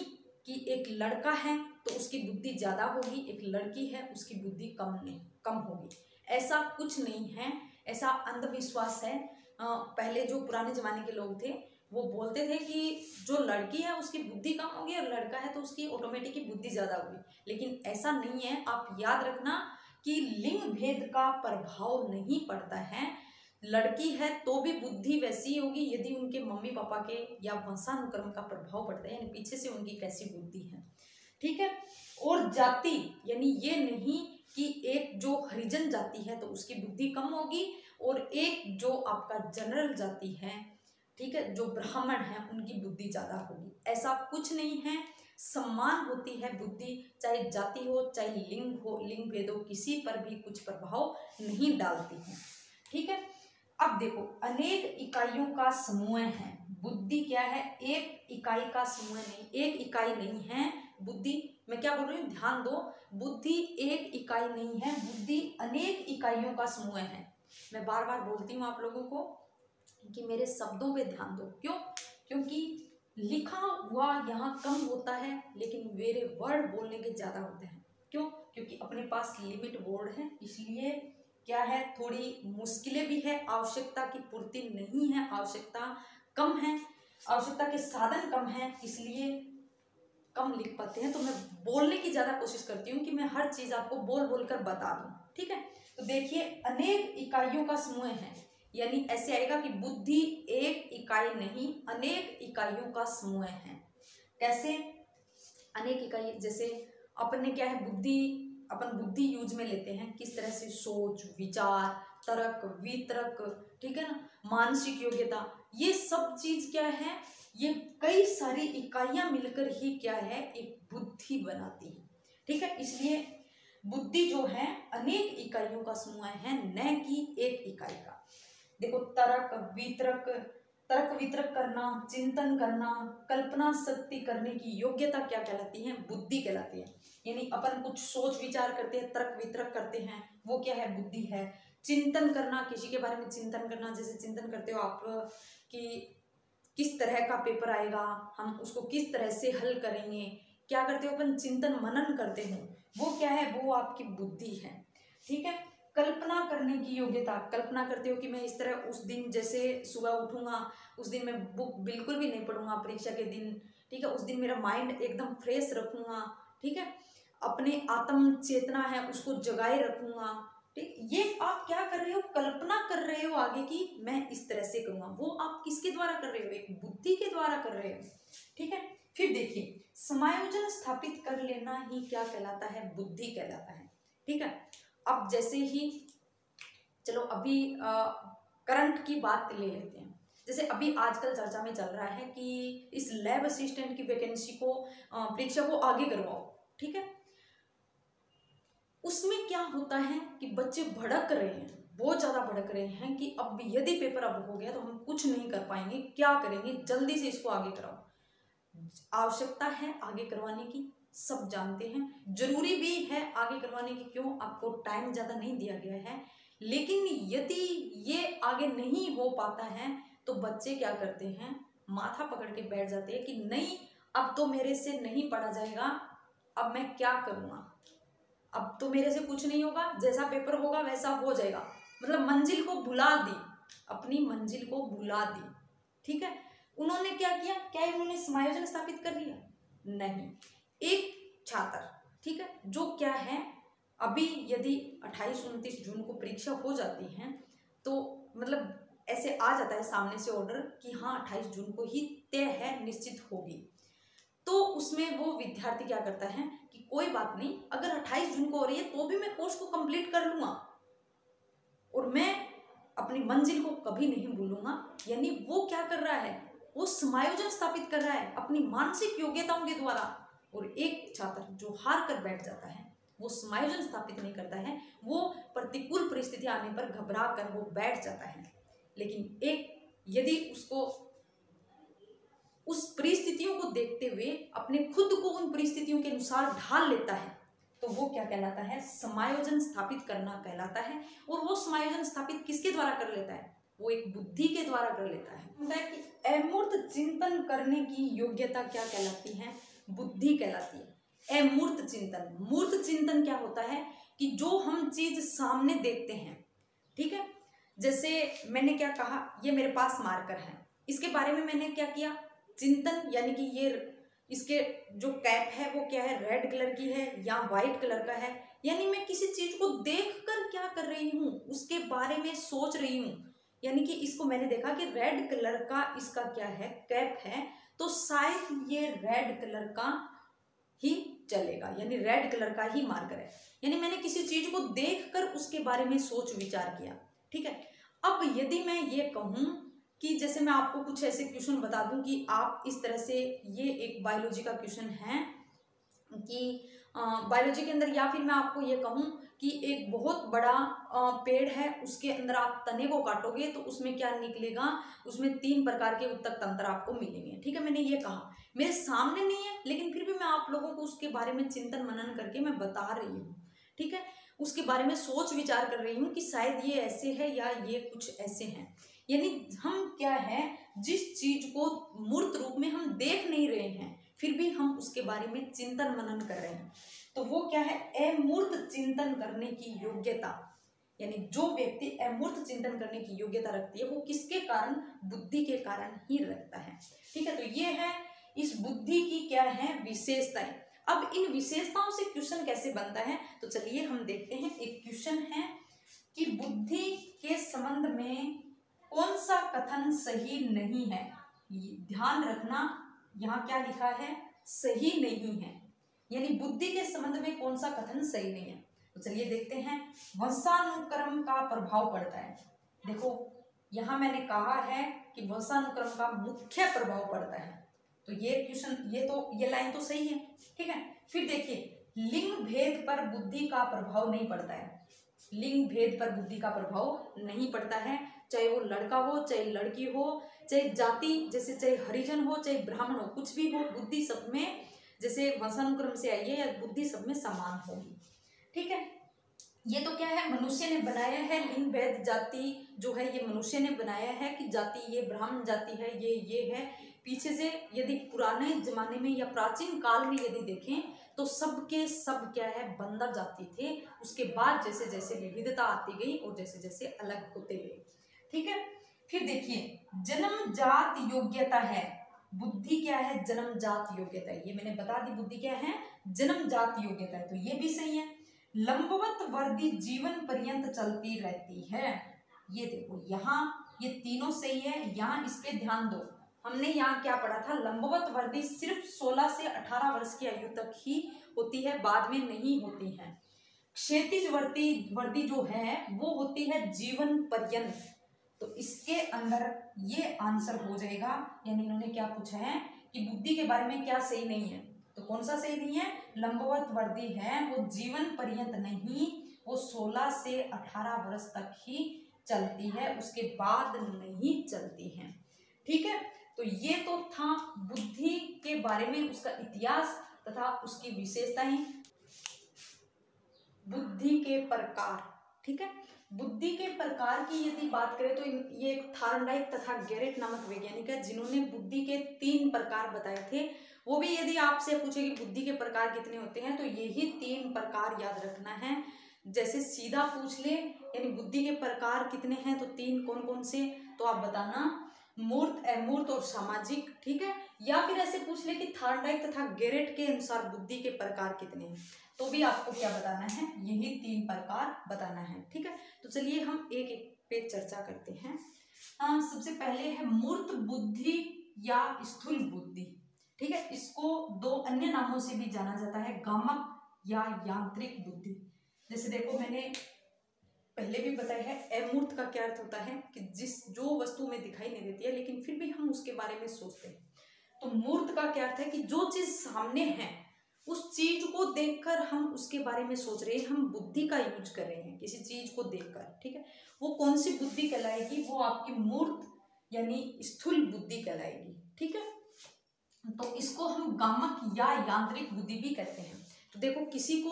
कि एक लड़का है तो उसकी बुद्धि ज्यादा होगी, एक लड़की है उसकी बुद्धि कम होगी, ऐसा कुछ नहीं है। ऐसा अंधविश्वास है। पहले जो पुराने जमाने के लोग थे वो बोलते थे कि जो लड़की है उसकी बुद्धि कम होगी और लड़का है तो उसकी ऑटोमेटिक बुद्धि ज्यादा होगी, लेकिन ऐसा नहीं है। आप याद रखना कि लिंग भेद का प्रभाव नहीं पड़ता है। लड़की है तो भी बुद्धि वैसी होगी यदि उनके मम्मी पापा के या वंशानुक्रम का प्रभाव पड़ता है, यानी पीछे से उनकी कैसी बुद्धि है। ठीक है, और जाति, यानी ये नहीं कि एक जो हरिजन जाति है तो उसकी बुद्धि कम होगी और एक जो आपका जनरल जाति है, ठीक है, जो ब्राह्मण है उनकी बुद्धि ज्यादा होगी, ऐसा कुछ नहीं है। समान होती है बुद्धि, चाहे जाति हो चाहे लिंग हो, लिंग भेद हो, किसी पर भी कुछ प्रभाव नहीं डालती है। ठीक है, अब देखो अनेक इकाइयों का समूह है। बुद्धि क्या है, एक इकाई का समूह नहीं, एक इकाई नहीं है बुद्धि। मैं क्या बोल रही हूँ, ध्यान दो, बुद्धि एक इकाई नहीं है, बुद्धि अनेक इकाइयों का समूह है। मैं बार बार बोलती हूँ आप लोगों को कि मेरे शब्दों पे ध्यान दो। क्यों? क्योंकि लिखा हुआ यहाँ कम होता है लेकिन मेरे वर्ड बोलने के ज्यादा होते हैं। क्यों? क्योंकि अपने पास लिमिट बोर्ड है, इसलिए क्या है, थोड़ी मुश्किलें भी है, आवश्यकता की पूर्ति नहीं है, आवश्यकता कम है, आवश्यकता के साधन कम है, इसलिए कम लिख पाते हैं। तो मैं बोलने की ज्यादा कोशिश करती हूँ कि मैं हर चीज आपको बोल बोल कर बता दूं। ठीक है, तो देखिए अनेक इकाइयों का समूह है, यानी ऐसे आएगा कि बुद्धि एक इकाई नहीं अनेक इकाइयों का समूह है। कैसे अनेक इकाई, जैसे अपने क्या है बुद्धि, अपन बुद्धि यूज में लेते हैं किस तरह से, सोच विचार तर्क वितर्क, ठीक है ना, मानसिक योग्यता, ये सब चीज क्या है, ये कई सारी इकाइयां मिलकर ही क्या है, एक बुद्धि बनाती है। ठीक है, इसलिए बुद्धि जो है अनेक इकाइयों का समूह है, न कि एक इकाई का। देखो तर्क वितर्क, तर्क वितर्क करना, चिंतन करना, कल्पना शक्ति करने की योग्यता क्या कहलाती है, बुद्धि कहलाती है। यानी अपन कुछ सोच विचार करते हैं, तर्क वितर्क करते हैं, वो क्या है, बुद्धि है। चिंतन करना, किसी के बारे में चिंतन करना, जैसे चिंतन करते हो आप कि किस तरह का पेपर आएगा, हम उसको किस तरह से हल करेंगे, क्या करते हो अपन, चिंतन मनन करते हो, वो क्या है, वो आपकी बुद्धि है। ठीक है, कल्पना करने की योग्यता, कल्पना करते हो कि मैं इस तरह उस दिन जैसे सुबह उठूंगा, उस दिन मैं बुक बिल्कुल भी नहीं पढ़ूंगा परीक्षा के दिन, ठीक है, उस दिन मेरा माइंड एकदम फ्रेश रखूंगा, ठीक है, अपने आत्म चेतना है उसको जगाए रखूंगा। ठीक, ये आप क्या कर रहे हो, कल्पना कर रहे हो आगे की मैं इस तरह से करूंगा, वो आप किसके द्वारा कर रहे हो, एक बुद्धि के द्वारा कर रहे हो। ठीक है, फिर देखिए समायोजन स्थापित कर लेना ही क्या कहलाता है, बुद्धि कहलाता है। ठीक है, अब जैसे ही चलो अभी करंट की बात ले लेते हैं। जैसे अभी आजकल चर्चा में चल रहा है कि इस लैब असिस्टेंट की वैकेंसी को परीक्षा को आगे करवाओ, ठीक है। उसमें क्या होता है कि बच्चे भड़क रहे हैं, बहुत ज़्यादा भड़क रहे हैं कि अब यदि पेपर अब हो गया तो हम कुछ नहीं कर पाएंगे, क्या करेंगे, जल्दी से इसको आगे कराओ। आवश्यकता है आगे करवाने की, सब जानते हैं, जरूरी भी है आगे करवाने की, क्यों, आपको टाइम ज़्यादा नहीं दिया गया है। लेकिन यदि ये आगे नहीं हो पाता है तो बच्चे क्या करते हैं, माथा पकड़ के बैठ जाते हैं कि नहीं, अब तो मेरे से नहीं पढ़ा जाएगा, अब मैं क्या करूँगा, अब तो मेरे से कुछ नहीं होगा, जैसा पेपर होगा वैसा हो जाएगा। मतलब मंजिल को भुला दी, अपनी मंजिल को भुला दी, ठीक है। उन्होंने क्या किया, क्या उन्होंने समायोजन स्थापित कर लिया, नहीं। एक छात्र, ठीक है, जो क्या है, अभी यदि 28-29 जून को परीक्षा हो जाती है तो मतलब ऐसे आ जाता है सामने से ऑर्डर कि हाँ 28 जून को ही तय है, निश्चित होगी, तो उसमें वो विद्यार्थी क्या करता है कि कोई बात नहीं, अगर 28 जून को हो रही है तो भी मैं कोर्स को कंप्लीट कर लूंगा और मैं अपनी मंजिल को कभी नहीं भूलूंगा। यानी वो क्या कर रहा है, वो समायोजन स्थापित कर रहा है अपनी मानसिक योग्यताओं के द्वारा। और एक छात्र जो हार कर बैठ जाता है, वो समायोजन स्थापित नहीं करता है, वो प्रतिकूल परिस्थिति आने पर घबरा कर वो बैठ जाता है। लेकिन एक यदि उसको उस परिस्थितियों को देखते हुए अपने खुद को उन परिस्थितियों के अनुसार ढाल लेता है तो वो क्या कहलाता है, समायोजन स्थापित करना कहलाता है। और वो समायोजन स्थापित किसके द्वारा कर लेता है, वो एक बुद्धि के द्वारा कर लेता है कि अमूर्त चिंतन करने की योग्यता क्या कहलाती है, बुद्धि कहलाती है। अमूर्त चिंतन, मूर्त चिंतन क्या होता है कि जो हम चीज सामने देखते हैं, ठीक है। जैसे मैंने क्या कहा, ये मेरे पास मार्कर है, इसके बारे में मैंने क्या किया, चिंतन, यानी कि ये इसके जो कैप है वो क्या है, रेड कलर की है या वाइट कलर का है, यानी मैं किसी चीज को देखकर क्या कर रही हूँ, उसके बारे में सोच रही हूँ। यानी कि इसको मैंने देखा कि रेड कलर का इसका क्या है, कैप है, तो शायद ये रेड कलर का ही चलेगा, यानी रेड कलर का ही मार्कर है। यानी मैंने किसी चीज को देखकर उसके बारे में सोच विचार किया, ठीक है। अब यदि मैं ये कहूं कि जैसे मैं आपको कुछ ऐसे क्वेश्चन बता दूं कि आप इस तरह से, ये एक बायोलॉजी का क्वेश्चन है कि बायोलॉजी के अंदर, या फिर मैं आपको ये कहूं कि एक बहुत बड़ा पेड़ है, उसके अंदर आप तने को काटोगे तो उसमें क्या निकलेगा, उसमें 3 प्रकार के उत्तक तंत्र आपको मिलेंगे, ठीक है। मैंने ये कहा, मेरे सामने नहीं है लेकिन फिर भी मैं आप लोगों को उसके बारे में चिंतन मनन करके मैं बता रही हूँ, ठीक है। उसके बारे में सोच विचार कर रही हूँ कि शायद ये ऐसे है या ये कुछ ऐसे हैं। यानी हम क्या है, जिस चीज को मूर्त रूप में हम देख नहीं रहे हैं फिर भी हम उसके बारे में चिंतन मनन कर रहे हैं, तो वो क्या है, अमूर्त चिंतन करने की योग्यता। यानी जो व्यक्ति अमूर्त चिंतन करने की योग्यता रखती है वो किसके कारण, बुद्धि के कारण ही रखता है, ठीक है। तो ये है इस बुद्धि की क्या है, विशेषताएं। अब इन विशेषताओं से क्वेश्चन कैसे बनता है, तो चलिए हम देखते हैं। एक क्वेश्चन है कि बुद्धि के संबंध में कौन सा कथन सही नहीं है, ध्यान रखना, यहाँ क्या लिखा है, सही नहीं है, यानी बुद्धि के संबंध में कौन सा कथन सही नहीं है। तो चलिए देखते हैं। वंशानुक्रम का प्रभाव पड़ता है, देखो यहाँ मैंने कहा है कि वंशानुक्रम का मुख्य प्रभाव पड़ता है, तो ये क्वेश्चन, ये लाइन तो सही है, ठीक है। फिर देखिए, लिंग भेद पर बुद्धि का प्रभाव नहीं पड़ता है, लिंग भेद पर बुद्धि का प्रभाव नहीं पड़ता है, चाहे वो लड़का हो चाहे लड़की हो, चाहे जाति, जैसे चाहे हरिजन हो चाहे ब्राह्मण हो, कुछ भी हो, बुद्धि सब में, जैसे वंशानुक्रम से आई है, या बुद्धि सब में समान होगी, ठीक है। ये तो क्या है, मनुष्य ने बनाया है, लिंग भेद जाति जो है ये मनुष्य ने बनाया है कि जाति ये ब्राह्मण जाति है, ये है। पीछे से यदि पुराने जमाने में या प्राचीन काल में यदि देखें तो सबके सब क्या है, बंदर जाति थे। उसके बाद जैसे जैसे विविधता आती गई और जैसे जैसे अलग होते गए, ठीक है। फिर देखिए, जन्मजात योग्यता है, बुद्धि क्या है, जन्मजात योग्यता है, ये मैंने बता दी, बुद्धि क्या है, जन्मजात योग्यता है, तो ये भी सही है। लंबवत वर्दी जीवन पर्यंत चलती रहती है, ये देखो यहाँ ये तीनों सही है। यहाँ इस पे ध्यान दो, हमने यहाँ क्या पढ़ा था, लंबवत वर्दी सिर्फ 16 से 18 वर्ष की आयु तक ही होती है, बाद में नहीं होती है। क्षैतिज वर्दी जो है वो होती है जीवन पर्यंत। तो इसके अंदर ये आंसर हो जाएगा, यानी इन्होंने क्या पूछा है कि बुद्धि के बारे में क्या सही नहीं है, तो कौन सा सही नहीं है, लंबवत वर्दी है वो जीवन पर्यंत नहीं, वो 16 से 18 वर्ष तक ही चलती है, उसके बाद नहीं चलती है। ठीक है, तो ये तो था बुद्धि के बारे में, उसका इतिहास तथा उसकी विशेषताएं। बुद्धि के प्रकार, ठीक है, बुद्धि के प्रकार की यदि बात करें तो ये थार्नडाइक तथा गैरेट नामक वैज्ञानिक है जिन्होंने बुद्धि के 3 प्रकार बताए थे। वो भी यदि आपसे पूछे कि बुद्धि के प्रकार कितने होते हैं तो यही 3 प्रकार याद रखना है। जैसे सीधा पूछ ले यानी बुद्धि के प्रकार कितने हैं तो 3 कौन कौन से, तो आप बताना मूर्त, अमूर्त और सामाजिक। ठीक है, या फिर ऐसे पूछ ले कि थार्नडाइक तथा गैरेट के अनुसार बुद्धि के प्रकार कितने हैं, तो भी आपको क्या बताना है, यही 3 प्रकार बताना है। ठीक है, तो चलिए हम एक एक पे चर्चा करते हैं। सबसे पहले है मूर्त बुद्धि या स्थूल बुद्धि। ठीक है, इसको 2 अन्य नामों से भी जाना जाता है, गामक या यांत्रिक बुद्धि। जैसे देखो मैंने पहले भी बताया है, अमूर्त का क्या अर्थ होता है कि जो वस्तु में दिखाई नहीं देती है लेकिन फिर भी हम उसके बारे में सोचते हैं। तो मूर्त का क्या अर्थ है कि जो चीज सामने है उस चीज को देखकर हम उसके बारे में सोच रहे हैं, हम बुद्धि का यूज कर रहे हैं किसी चीज को देखकर। ठीक है, वो कौन सी बुद्धि कहलाएगी, वो आपकी मूर्त यानी स्थूल बुद्धि कहलाएगी। ठीक है, तो इसको हम गामक या यांत्रिक बुद्धि भी कहते हैं। तो देखो किसी को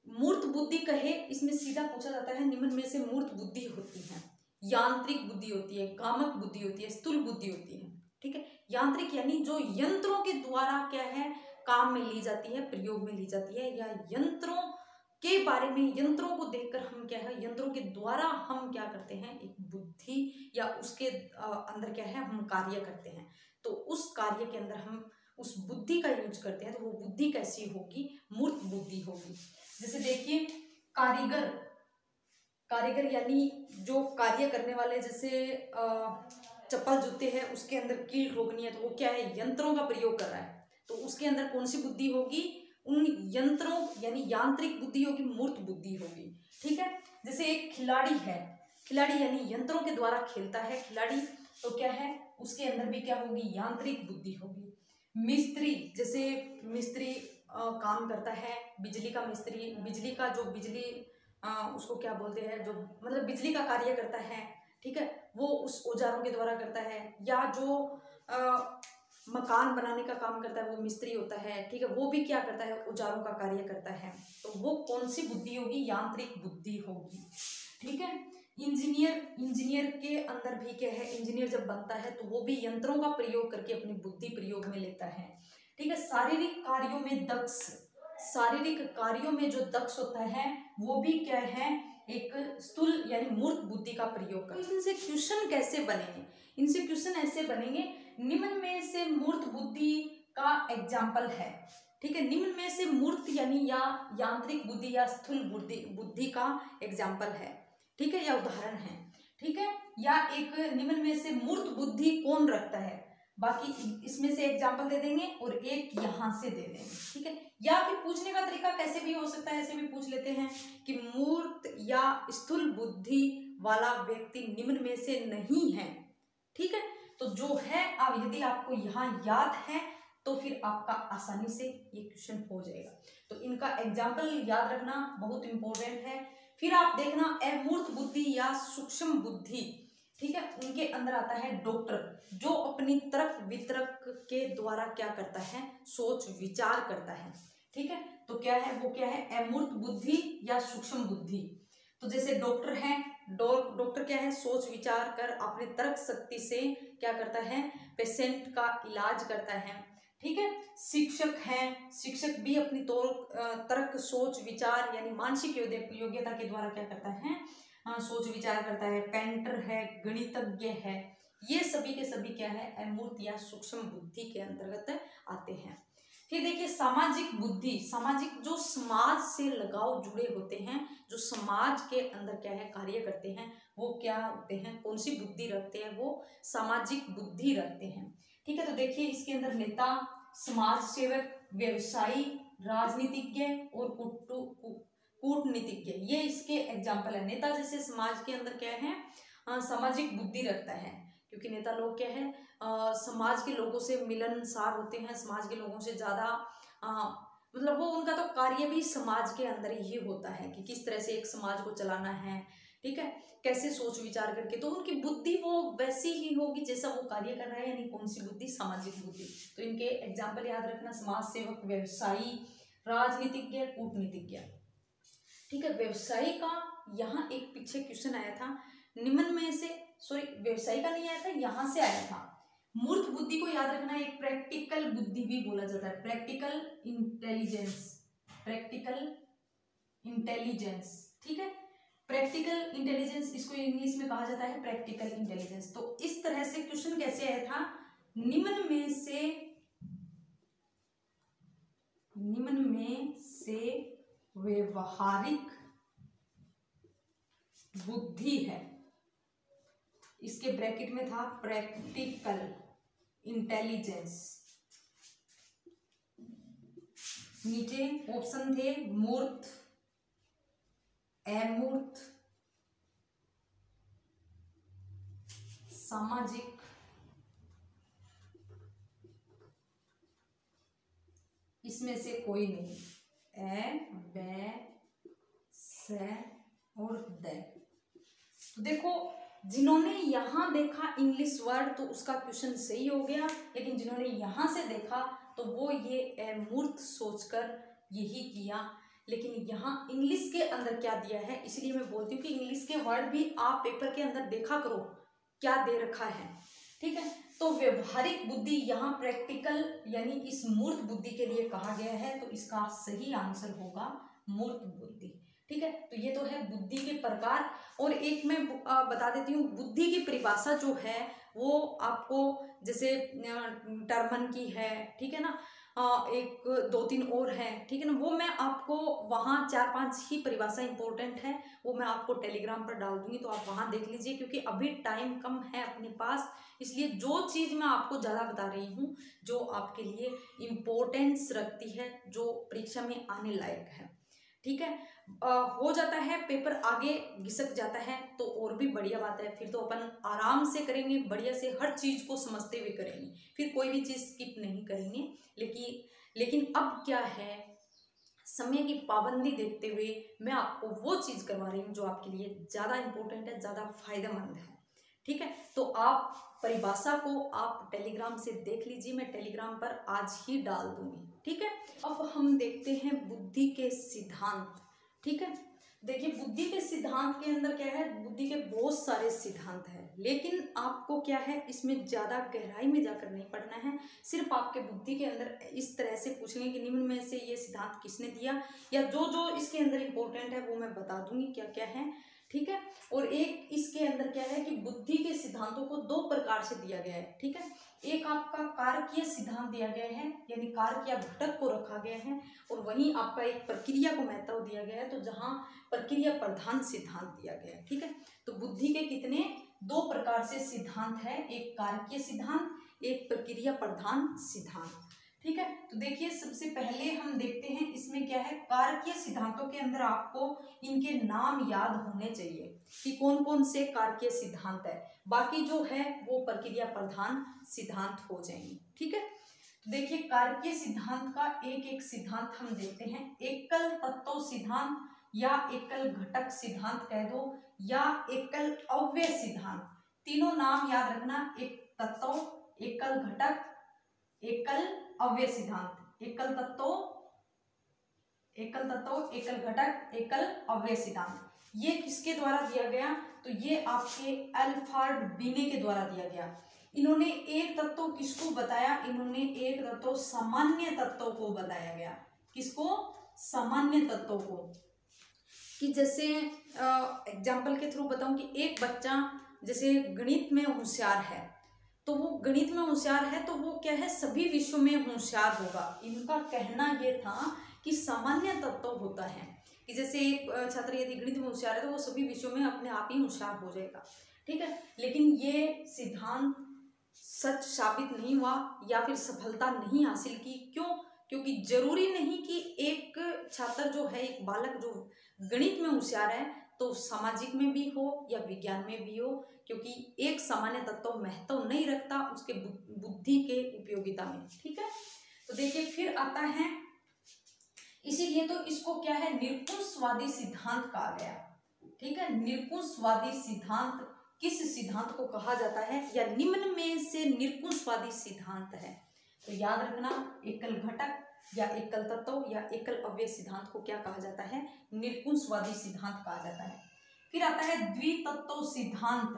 मूर्त बुद्धि कहे, इसमें सीधा पूछा जाता है निम्न में से मूर्त बुद्धि होती है, यांत्रिक बुद्धि होती है, गामक बुद्धि होती है, स्थूल बुद्धि होती है। ठीक है, यांत्रिक यानी जो यंत्रों के द्वारा क्या है काम में ली जाती है, प्रयोग में ली जाती है, या यंत्रों के बारे में, यंत्रों को देखकर हम क्या है, यंत्रों के द्वारा हम क्या करते हैं, एक बुद्धि या उसके अंदर क्या है हम कार्य करते हैं, तो उस कार्य के अंदर हम उस बुद्धि का यूज करते हैं, तो वो बुद्धि कैसी होगी, मूर्त बुद्धि होगी। जैसे देखिए कारीगर, कारीगर यानी जो कार्य करने वाले, जैसे चप्पल जूते हैं उसके अंदर कील ठोकनी है, तो वो क्या है यंत्रों का प्रयोग कर रहा है, तो उसके अंदर कौन सी बुद्धि होगी, उन यंत्रों यानी यांत्रिक बुद्धि होगी, मूर्त बुद्धि होगी। ठीक है, जैसे एक खिलाड़ी है, खिलाड़ी यानी यंत्रों के द्वारा खेलता है खिलाड़ी, तो क्या है उसके अंदर भी क्या होगी, यांत्रिक बुद्धि होगी। मिस्त्री, जैसे मिस्त्री काम करता है, बिजली का मिस्त्री, बिजली का जो बिजली उसको क्या बोलते हैं, जो मतलब बिजली का कार्य करता है, ठीक है, वो उस औजारों के द्वारा करता है। या जो मकान बनाने का काम करता है वो मिस्त्री होता है, ठीक है, वो भी क्या करता है, औजारों का कार्य करता है, तो वो कौन सी बुद्धि होगी, यांत्रिक बुद्धि होगी। ठीक है, इंजीनियर, इंजीनियर के अंदर भी क्या है, इंजीनियर जब बनता है तो वो भी यंत्रों का प्रयोग करके अपनी बुद्धि प्रयोग में लेता है। ठीक है, शारीरिक कार्यों में दक्ष, शारीरिक कार्यों में जो दक्ष होता है वो भी क्या है, एक स्थूल यानी मूर्त बुद्धि का प्रयोग करता है। इनसे क्वेश्चन कैसे बनेंगे, इनसे क्वेश्चन ऐसे बनेंगे, निम्न में से मूर्त बुद्धि का एग्जाम्पल है। ठीक है, निम्न में से मूर्त यानी या यांत्रिक बुद्धि या स्थूल बुद्धि का एग्जाम्पल है, ठीक है, या उदाहरण है। ठीक है, या एक निम्न में से मूर्त बुद्धि कौन रखता है, बाकी इसमें से एग्जाम्पल दे देंगे और एक यहां से दे देंगे। ठीक है, या फिर पूछने का तरीका कैसे भी हो सकता है, ऐसे भी पूछ लेते हैं कि मूर्त या स्थूल बुद्धि वाला व्यक्ति निम्न में से नहीं है। ठीक है, तो जो है अब यदि आपको यहाँ याद है तो फिर आपका आसानी से ये क्वेश्चन हो जाएगा। तो इनका एग्जाम्पल याद रखना बहुत इंपॉर्टेंट है। फिर आप देखना अमूर्त बुद्धि या सूक्ष्म बुद्धि, ठीक है, उनके अंदर आता है डॉक्टर, जो अपनी तर्क वितर्क के द्वारा क्या करता है, सोच विचार करता है। ठीक है, तो क्या है वो, क्या है अमूर्त बुद्धि या सूक्ष्म बुद्धि। तो जैसे डॉक्टर है, डॉक्टर क्या है, सोच विचार कर अपने तर्क शक्ति से क्या करता है, पेशेंट का इलाज करता है। ठीक है, शिक्षक है, शिक्षक भी अपनी तर्क सोच विचार यानी मानसिक योग्यता के द्वारा क्या करता है, सोच विचार करता है। पेंटर है, गणितज्ञ है, ये सभी के सभी क्या है, अमूर्त या सूक्ष्म बुद्धि के अंतर्गत आते हैं। फिर देखिए सामाजिक बुद्धि, सामाजिक जो समाज से लगाव जुड़े होते हैं, जो समाज के अंदर क्या है कार्य करते हैं, वो क्या होते हैं, कौन सी बुद्धि रखते हैं, वो सामाजिक बुद्धि रखते हैं। ठीक है, तो देखिए इसके अंदर नेता, समाज सेवक, व्यवसायी, राजनीतिज्ञ और कूटनीतिज्ञ, ये इसके एग्जाम्पल है। नेता जैसे समाज के अंदर क्या है, सामाजिक बुद्धि रखता है, क्योंकि नेता लोग क्या है, समाज के लोगों से मिलनसार होते हैं, समाज के लोगों से ज़्यादा मतलब वो उनका तो कार्य भी समाज के अंदर ही होता है कि किस तरह से एक समाज को चलाना है, ठीक है, कैसे सोच विचार करके। तो उनकी बुद्धि वो वैसी ही होगी जैसा वो कार्य कर रहा है, यानी कौन सी बुद्धि, सामाजिक बुद्धि। तो इनके एग्जाम्पल याद रखना, समाज सेवक, व्यवसायी, राजनीतिज्ञ, कूटनीतिज्ञ, ठीक है। व्यवसायी का यहाँ एक पीछे क्वेश्चन आया था, निम्न में से, सॉरी व्यवसायी का नहीं आया था, यहाँ से आया था। मूर्त बुद्धि को याद रखना, एक प्रैक्टिकल बुद्धि भी बोला जाता है, प्रैक्टिकल इंटेलिजेंस, प्रैक्टिकल इंटेलिजेंस, ठीक है। प्रैक्टिकल इंटेलिजेंस, इसको इंग्लिश में कहा जाता है प्रैक्टिकल इंटेलिजेंस। तो इस तरह से क्वेश्चन कैसे आया था, निम्न में से व्यवहारिक बुद्धि है, इसके ब्रैकेट में था प्रैक्टिकल इंटेलिजेंस, नीचे ऑप्शन थे मूर्त, अमूर्त, सामाजिक, इसमें से कोई नहीं, ए, ब, स और द। तो देखो जिन्होंने यहां देखा इंग्लिश वर्ड तो उसका क्वेश्चन सही हो गया, लेकिन जिन्होंने यहां से देखा तो वो ये अमूर्त सोचकर यही किया। लेकिन यहाँ इंग्लिश के अंदर क्या दिया है, इसलिए मैं बोलती हूँ कि इंग्लिश के वर्ड भी आप पेपर के अंदर देखा करो क्या दे रखा है, ठीक है। तो व्यवहारिक बुद्धि यहाँ प्रैक्टिकल यानी इस मूर्त बुद्धि के लिए कहा गया है, तो इसका सही आंसर होगा मूर्त बुद्धि, ठीक है। तो ये तो है बुद्धि के प्रकार। और एक मैं बता देती हूँ, बुद्धि की परिभाषा जो है वो आपको जैसे टर्मन की है, ठीक है ना, एक दो तीन और है, ठीक है ना, वो मैं आपको वहाँ 4-5 ही परिभाषा इंपॉर्टेंट है, वो मैं आपको टेलीग्राम पर डाल दूंगी, तो आप वहाँ देख लीजिए, क्योंकि अभी टाइम कम है अपने पास, इसलिए जो चीज़ मैं आपको ज़्यादा बता रही हूँ जो आपके लिए इम्पोर्टेंस रखती है, जो परीक्षा में आने लायक है, ठीक है। हो जाता है पेपर आगे घिसक जाता है तो और भी बढ़िया बात है, फिर तो अपन आराम से करेंगे, बढ़िया से हर चीज़ को समझते हुए करेंगे, फिर कोई भी चीज़ स्किप नहीं करेंगे। लेकिन अब क्या है, समय की पाबंदी देखते हुए मैं आपको वो चीज़ करवा रही हूँ जो आपके लिए ज़्यादा इम्पोर्टेंट है, ज़्यादा फायदेमंद है, ठीक है। तो आप परिभाषा को आप टेलीग्राम से देख लीजिए, मैं टेलीग्राम पर आज ही डाल दूंगी, ठीक है। अब हम देखते हैं बुद्धि के सिद्धांत, ठीक है। देखिए बुद्धि के सिद्धांत के अंदर क्या है, बुद्धि के बहुत सारे सिद्धांत हैं, लेकिन आपको क्या है इसमें ज़्यादा गहराई में जाकर नहीं पढ़ना है, सिर्फ आपके बुद्धि के अंदर इस तरह से पूछेंगे कि निम्न में से ये सिद्धांत किसने दिया, या जो जो इसके अंदर इम्पोर्टेंट है वो मैं बता दूंगी क्या क्या है, ठीक है। और एक इसके अंदर क्या है कि बुद्धि के सिद्धांतों को 2 प्रकार से दिया गया है, ठीक है। एक आपका कारकीय सिद्धांत दिया गया है, यानी कारक या घटक को रखा गया है, और वहीं आपका एक प्रक्रिया को महत्व दिया गया है, तो जहां प्रक्रिया प्रधान सिद्धांत दिया गया है, ठीक है। तो बुद्धि के कितने 2 प्रकार से सिद्धांत है, एक कारकीय सिद्धांत, एक प्रक्रिया प्रधान सिद्धांत, ठीक है। तो देखिए सबसे पहले हम देखते हैं इसमें क्या है, कारकीय सिद्धांतों के अंदर आपको इनके नाम याद होने चाहिए कि कौन कौन से कारकीय सिद्धांत है, बाकी जो है वो प्रक्रिया प्रधान सिद्धांत हो जाएंगे, ठीक है। तो देखिए कारकीय सिद्धांत का एक एक सिद्धांत हम देखते हैं, एकल तत्व सिद्धांत या एकल घटक सिद्धांत कह दो, या एकल अव्यय सिद्धांत, तीनों नाम याद रखना, एक तत्व, एकल घटक, एकल अव्यय सिद्धांत, एकल तत्व, एकल घटक, एकल अव्यय सिद्धांत। ये किसके द्वारा दिया गया, तो ये आपके अल्फ्रेड बीने के द्वारा दिया गया। इन्होंने एक तत्व किसको बताया, इन्होंने एक तत्व सामान्य तत्व को बताया गया, किसको, सामान्य तत्व को, कि जैसे एग्जाम्पल के थ्रू बताऊं कि एक बच्चा जैसे गणित में होशियार है, तो वो गणित में होशियार है तो वो क्या है सभी विषयों में होशियार होगा। इनका कहना ये था कि सामान्य तत्व होता है कि जैसे एक छात्र यदि गणित में होशियार है तो वो सभी विषयों में अपने आप ही होशियार हो जाएगा, ठीक है। लेकिन ये सिद्धांत सच साबित नहीं हुआ या फिर सफलता नहीं हासिल की, क्यों, क्योंकि जरूरी नहीं कि एक छात्र जो है, एक बालक जो गणित में होशियार है तो सामाजिक में भी हो या विज्ञान में भी हो, क्योंकि एक सामान्य तत्व महत्व नहीं रखता उसके बुद्धि के उपयोगिता में। ठीक है, तो देखिए फिर आता है, इसीलिए तो इसको क्या है, निरंकुशवादी सिद्धांत कहा गया। ठीक है, निरंकुशवादी सिद्धांत किस सिद्धांत को कहा जाता है, या निम्न में से निरंकुशवादी सिद्धांत है। तो याद रखना, एकल घटक या एकल तत्व या एकल अवयव सिद्धांत को क्या कहा जाता है, निरंकुशवादी सिद्धांत कहा जाता है। फिर आता है द्वितत्व सिद्धांत।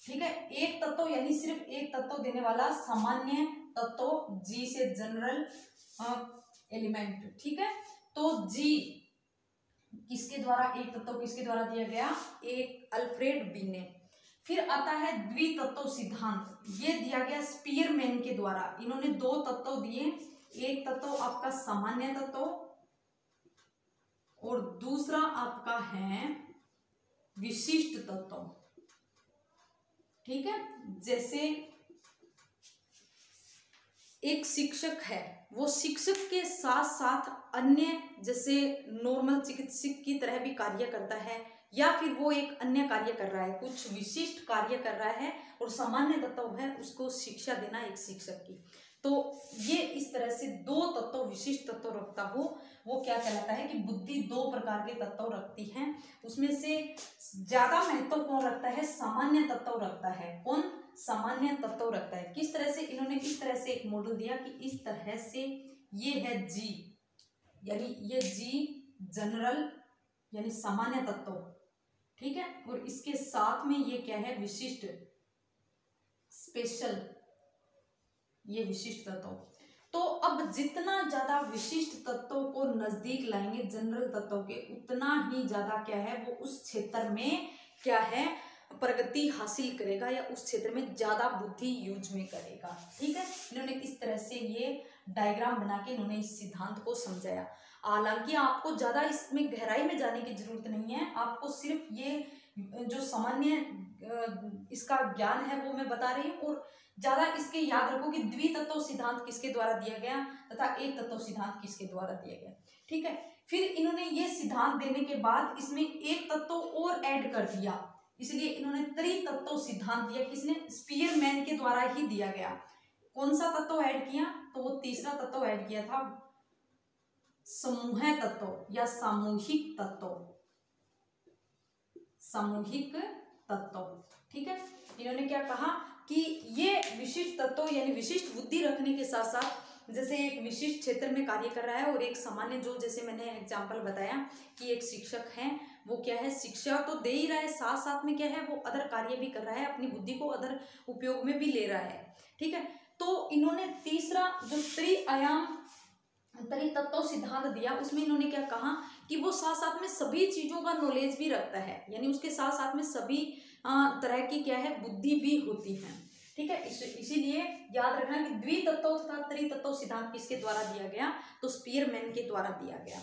ठीक है, एक तत्व यानी सिर्फ एक तत्व देने वाला सामान्य तत्व, जी से जनरल एलिमेंट। ठीक है, तो जी किसके द्वारा, एक तत्व किसके द्वारा दिया गया, एक अल्फ्रेड बी ने। फिर आता है द्वितत्व सिद्धांत, ये दिया गया स्पीयरमैन के द्वारा। इन्होंने दो तत्व दिए, एक तत्व आपका सामान्य तत्व और दूसरा आपका है विशिष्ट तत्व। ठीक है, जैसे एक शिक्षक है, वो शिक्षक के साथ साथ अन्य जैसे नॉर्मल चिकित्सक की तरह भी कार्य करता है, या फिर वो एक अन्य कार्य कर रहा है, कुछ विशिष्ट कार्य कर रहा है, और सामान्य तत्व है उसको शिक्षा देना एक शिक्षक की। तो ये इस तरह से दो तत्व विशिष्ट तत्व रखता हो, वो क्या कहलाता है कि बुद्धि दो प्रकार के तत्व रखती है। उसमें से ज्यादा महत्व कौन रखता है, सामान्य तत्व रखता है। कौन, सामान्य तत्व रखता है। किस तरह से, इन्होंने इस तरह से एक मॉडल दिया कि इस तरह से ये है जी, यानी ये जी जनरल यानी सामान्य तत्व। ठीक है, और इसके साथ में ये क्या है, विशिष्ट स्पेशल, ये विशिष्ट तत्व। तो अब जितना ज्यादा विशिष्ट तत्वों को नजदीक लाएंगे जनरल तत्वों के, उतना ही ज्यादा क्या है, वो उस क्षेत्र में क्या है, प्रगति हासिल करेगा, या उस क्षेत्र में ज्यादा बुद्धि यूज में करेगा। ठीक है, इन्होंने इस तरह से ये डायग्राम बना के इन्होंने इस सिद्धांत को समझाया। हालांकि आपको ज्यादा इसमें गहराई में जाने की जरूरत नहीं है, आपको सिर्फ ये जो सामान्य इसका ज्ञान है वो मैं बता रही हूँ, और ज्यादा इसके याद रखो कि द्वितत्व सिद्धांत किसके द्वारा दिया गया तथा एक तत्व सिद्धांत किसके द्वारा दिया गया। ठीक है, फिर इन्होंने ये सिद्धांत देने के बाद इसमें एक तत्व और ऐड कर दिया, इसलिए इन्होंने त्रितत्व सिद्धांत दिया। किसने, स्पीयरमैन के द्वारा ही दिया गया। कौन सा तत्व ऐड किया, तो वो तीसरा तत्व ऐड किया था, समूह तत्व या सामूहिक तत्व, सामूहिक तत्व। ठीक है, इन्होंने क्या कहा कि ये विशिष्ट तत्व यानी विशिष्ट बुद्धि रखने के साथ साथ, जैसे एक विशिष्ट क्षेत्र में कार्य कर रहा है और एक सामान्य, जो जैसे मैंने एग्जांपल बताया कि एक शिक्षक है, वो क्या है, शिक्षा तो दे ही रहा है, साथ साथ में क्या है, वो अदर कार्य भी कर रहा है, अपनी बुद्धि को अदर उपयोग में भी ले रहा है। ठीक है, तो इन्होंने तीसरा जो त्रितत्व सिद्धांत दिया, उसमें इन्होंने क्या कहा कि वो साथ साथ में सभी चीजों का नॉलेज भी रखता है, यानी उसके साथ साथ में सभी तरह की क्या है, बुद्धि भी होती है। ठीक है, इसीलिए याद रखना कि द्वितत्व तथा त्रितत्व सिद्धांत किसके द्वारा दिया गया, तो स्पीयरमैन के द्वारा दिया गया।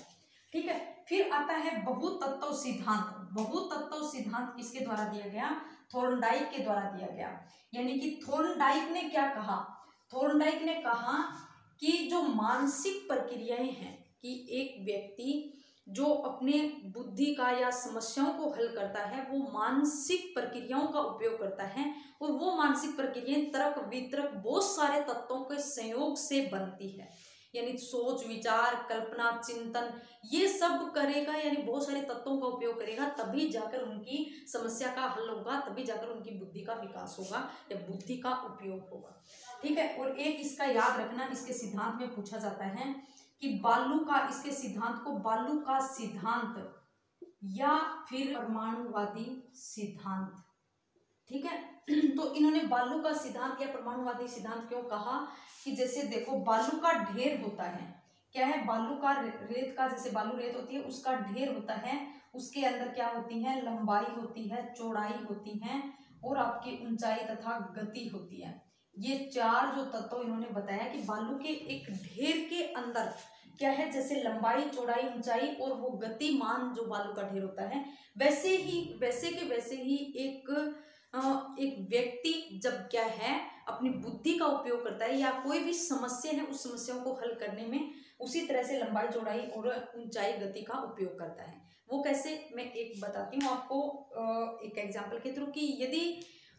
ठीक है, फिर आता है बहुतत्व सिद्धांत। बहुतत्व सिद्धांत किसके द्वारा दिया गया, थॉर्नडाइक के द्वारा दिया गया। यानी कि थॉर्नडाइक ने क्या कहा, थॉर्नडाइक ने कहा कि जो मानसिक प्रक्रियाएं हैं, कि एक व्यक्ति जो अपने बुद्धि का या समस्याओं को हल करता है, वो मानसिक प्रक्रियाओं का उपयोग करता है, और वो मानसिक प्रक्रियाएं तर्क वितर्क बहुत सारे तत्वों के संयोग से बनती है, यानी सोच विचार कल्पना चिंतन ये सब करेगा, यानी बहुत सारे तत्वों का उपयोग करेगा, तभी जाकर उनकी समस्या का हल होगा, तभी जाकर उनकी बुद्धि का विकास होगा या बुद्धि का उपयोग होगा। ठीक है, और एक इसका याद रखना, इसके सिद्धांत में पूछा जाता है कि बालू का, इसके सिद्धांत को बालू का सिद्धांत या फिर परमाणुवादी सिद्धांत। ठीक है, तो इन्होंने बालू का सिद्धांत या परमाणुवादी सिद्धांत क्यों कहा कि जैसे देखो बालू का ढेर होता है, क्या है, बालू का रेत का, जैसे बालू रेत होती है उसका ढेर होता है, उसके अंदर क्या होती है, लंबाई होती है, चौड़ाई होती है और आपकी ऊंचाई तथा गति होती है। ये चार जो तत्व इन्होंने बताया कि बालू के एक ढेर के अंदर क्या है, जैसे लंबाई चौड़ाई ऊंचाई और वो गतिमान जो बालू का ढेर होता है, वैसे ही एक व्यक्ति जब क्या है अपनी बुद्धि का उपयोग करता है या कोई भी समस्या है उस समस्याओं को हल करने में उसी तरह से लंबाई, चौड़ाई और ऊंचाई, गति का उपयोग करता है। वो कैसे, मैं एक बताती हूँ आपको एक एग्जाम्पल के थ्रू कि यदि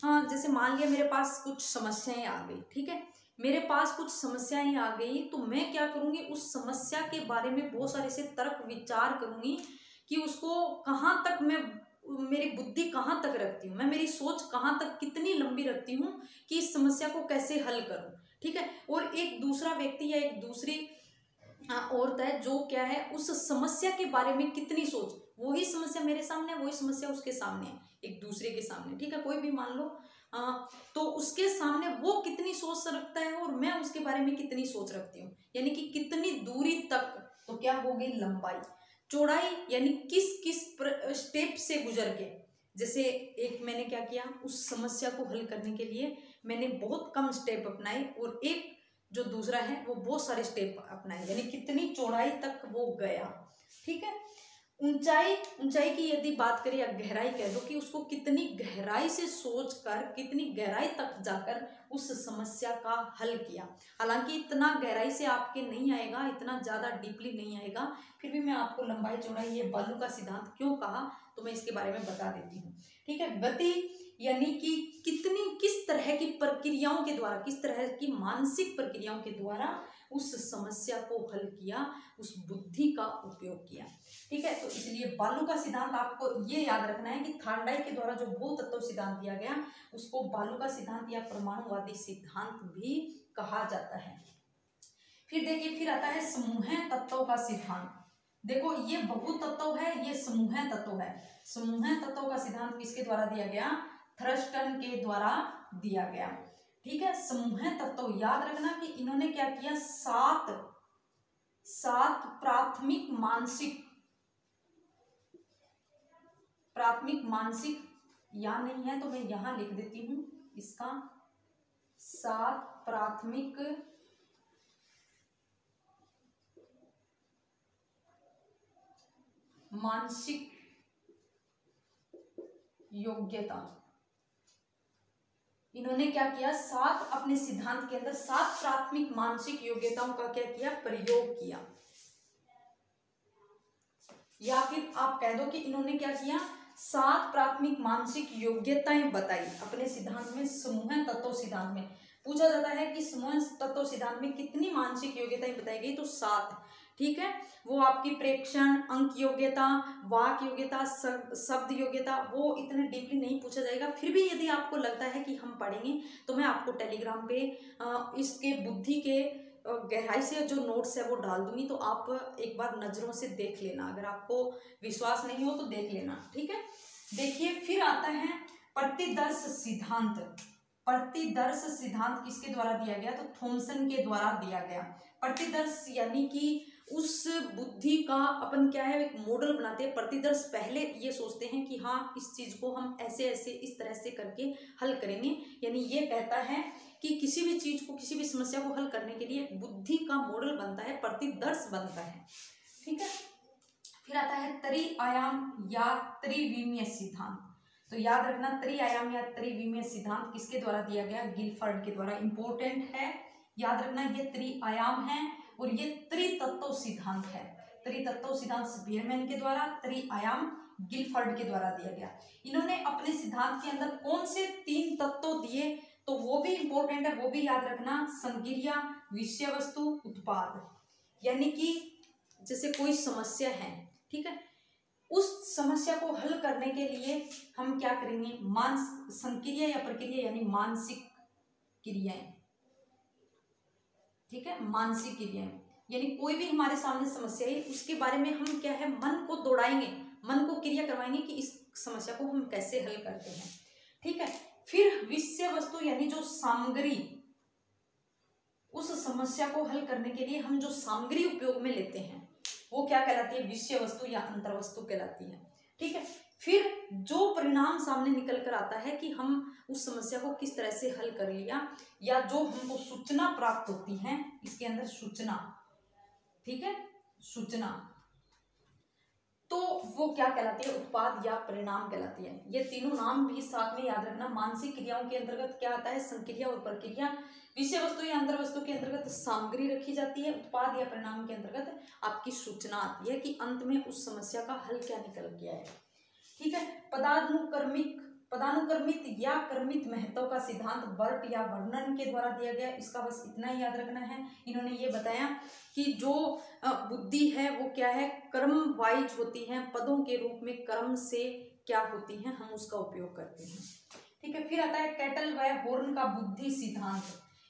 जैसे मान लिया मेरे पास कुछ समस्याएं आ गई, ठीक है, मेरे पास कुछ समस्याएं आ गई, तो मैं क्या करूँगी, उस समस्या के बारे में बहुत सारे से तर्क विचार करूँगी कि उसको कहाँ तक मैं, मेरी बुद्धि कहाँ तक रखती हूँ, मैं मेरी सोच कहाँ तक कितनी लंबी रखती हूँ कि इस समस्या को कैसे हल करूँ, ठीक है। और एक दूसरा व्यक्ति या एक दूसरी औरत है जो क्या है, उस समस्या के बारे में कितनी सोच, वही समस्या मेरे सामने, वही समस्या उसके सामने है, एक दूसरे के सामने, ठीक है, कोई भी मान लो, तो उसके सामने वो कितनी सोच रखता है और मैं उसके बारे में कितनी सोच रखती हूँ, यानी कि कितनी दूरी तक, तो क्या हो गई लंबाई। चौड़ाई यानी किस किस स्टेप से गुजर के, जैसे एक मैंने क्या किया, उस समस्या को हल करने के लिए मैंने बहुत कम स्टेप अपनाए और एक जो दूसरा है वो बहुत सारे स्टेप अपनाए, यानी कितनी चौड़ाई तक वो गया, ठीक है। ऊंचाई, ऊंचाई की यदि बात करें या गहराई कह दो कि उसको कितनी गहराई से सोचकर, कितनी गहराई तक जाकर उस समस्या का हल किया। हालांकि इतना गहराई से आपके नहीं आएगा, इतना ज़्यादा डीपली नहीं आएगा, फिर भी मैं आपको लंबाई चौड़ाई, ये बालू का सिद्धांत क्यों कहा तो मैं इसके बारे में बता देती हूँ, ठीक है। गति यानी कि कितनी, किस तरह की प्रक्रियाओं के द्वारा, किस तरह की मानसिक प्रक्रियाओं के द्वारा उस समस्या को हल किया, उस बुद्धि का उपयोग किया, ठीक है। तो इसलिए बालू का सिद्धांत आपको ये याद रखना है कि थार्डाइक के द्वारा जो बहु तत्व सिद्धांत दिया गया उसको बालू का सिद्धांत या परमाणुवादी सिद्धांत भी कहा जाता है। फिर देखिए, फिर आता है समूह तत्वों का सिद्धांत। देखो ये बहु तत्व है, ये समूह तत्व है। समूह तत्वों का सिद्धांत किसके द्वारा दिया गया, थर्स्टन के द्वारा दिया गया, ठीक है। समूह तत्व याद रखना कि इन्होंने क्या किया, सात प्राथमिक मानसिक या नहीं है तो मैं यहां लिख देती हूं इसका, 7 प्राथमिक मानसिक योग्यता। इन्होंने क्या किया, 7 अपने सिद्धांत के अंदर 7 प्राथमिक मानसिक योग्यताओं का क्या किया, प्रयोग किया। या फिर आप कह दो कि इन्होंने क्या किया, 7 प्राथमिक मानसिक योग्यताएं बताई अपने सिद्धांत में। समूह तत्व सिद्धांत में पूछा जाता है कि समूह तत्व सिद्धांत में कितनी मानसिक योग्यताएं बताई गई, तो 7, ठीक है। वो आपकी प्रेक्षण, अंक योग्यता, वाक योग्यता, शब्द योग्यता, वो इतने डीपली नहीं पूछा जाएगा। फिर भी यदि आपको लगता है कि हम पढ़ेंगे तो मैं आपको टेलीग्राम पे इसके बुद्धि के गहराई से जो नोट्स है वो डाल दूंगी, तो आप एक बार नजरों से देख लेना, अगर आपको विश्वास नहीं हो तो देख लेना, ठीक है। देखिए फिर आता है प्रतिदर्श सिद्धांत। प्रतिदर्श सिद्धांत किसके द्वारा दिया गया, तो थॉमसन के द्वारा दिया गया। प्रतिदर्श यानी कि उस बुद्धि का अपन क्या है, एक मॉडल बनाते हैं। प्रतिदर्श पहले ये सोचते हैं कि हाँ इस चीज को हम ऐसे ऐसे इस तरह से करके हल करेंगे, यानी ये कहता है कि किसी भी चीज को, किसी भी समस्या को हल करने के लिए बुद्धि का मॉडल बनता है, प्रतिदर्श बनता है, ठीक है। फिर आता है त्रिआयाम या त्रिविमीय सिद्धांत। तो याद रखना, त्रिआयाम या त्रिविमीय सिद्धांत किसके द्वारा दिया गया, गिलफर्ड के द्वारा। इंपॉर्टेंट है, याद रखना ये त्रिआयाम है और ये त्रितत्व सिद्धांत है। त्रितत्व सिद्धांत स्पीयरमैन के द्वारा, त्रिआयाम गिलफर्ड के द्वारा दिया गया। इन्होंने अपने सिद्धांत के अंदर कौन से 3 तत्व दिए, तो वो भी इंपॉर्टेंट है, वो भी याद रखना। संक्रिया, विषय वस्तु, उत्पाद। यानी कि जैसे कोई समस्या है, ठीक है, उस समस्या को हल करने के लिए हम क्या करेंगे, संक्रिया या प्रक्रिया यानी मानसिक क्रियाएं, ठीक है। मानसिक क्रियाएं यानी कोई भी हमारे सामने समस्या है उसके बारे में हम क्या है, मन को दौड़ाएंगे, मन को क्रिया करवाएंगे कि इस समस्या को हम कैसे हल करते हैं, ठीक है। फिर विषय वस्तु यानी जो सामग्री, उस समस्या को हल करने के लिए हम जो सामग्री उपयोग में लेते हैं वो क्या कहलाती है, विषय वस्तु या अंतर वस्तु कहलाती है, ठीक है। फिर जो परिणाम सामने निकल कर आता है कि हम उस समस्या को किस तरह से हल कर लिया, या जो हमको सूचना प्राप्त होती है, इसके अंदर सूचना, ठीक है, सूचना। तो वो क्या कहलाती है, उत्पाद या परिणाम कहलाती है। ये तीनों नाम भी साथ में याद रखना। मानसिक क्रियाओं के अंतर्गत क्या आता है, संक्रिया और प्रक्रिया। विषय वस्तु या अंतर वस्तु के अंतर्गत सामग्री रखी जाती है। उत्पाद या परिणाम के अंतर्गत आपकी सूचना आती है कि अंत में उस समस्या का हल क्या निकल गया है। ठीक है। पदानुक्रमित या क्रमित महत्व का सिद्धांत बर्ट या वर्नन के द्वारा दिया गया। इसका बस इतना ही याद रखना है। इन्होंने ये बताया कि जो बुद्धि है वो क्या है, क्रम वाइज होती है, पदों के रूप में क्रम से क्या होती हैं, हम उसका उपयोग करते हैं। ठीक है। फिर आता है कैटल व हॉर्न का बुद्धि सिद्धांत।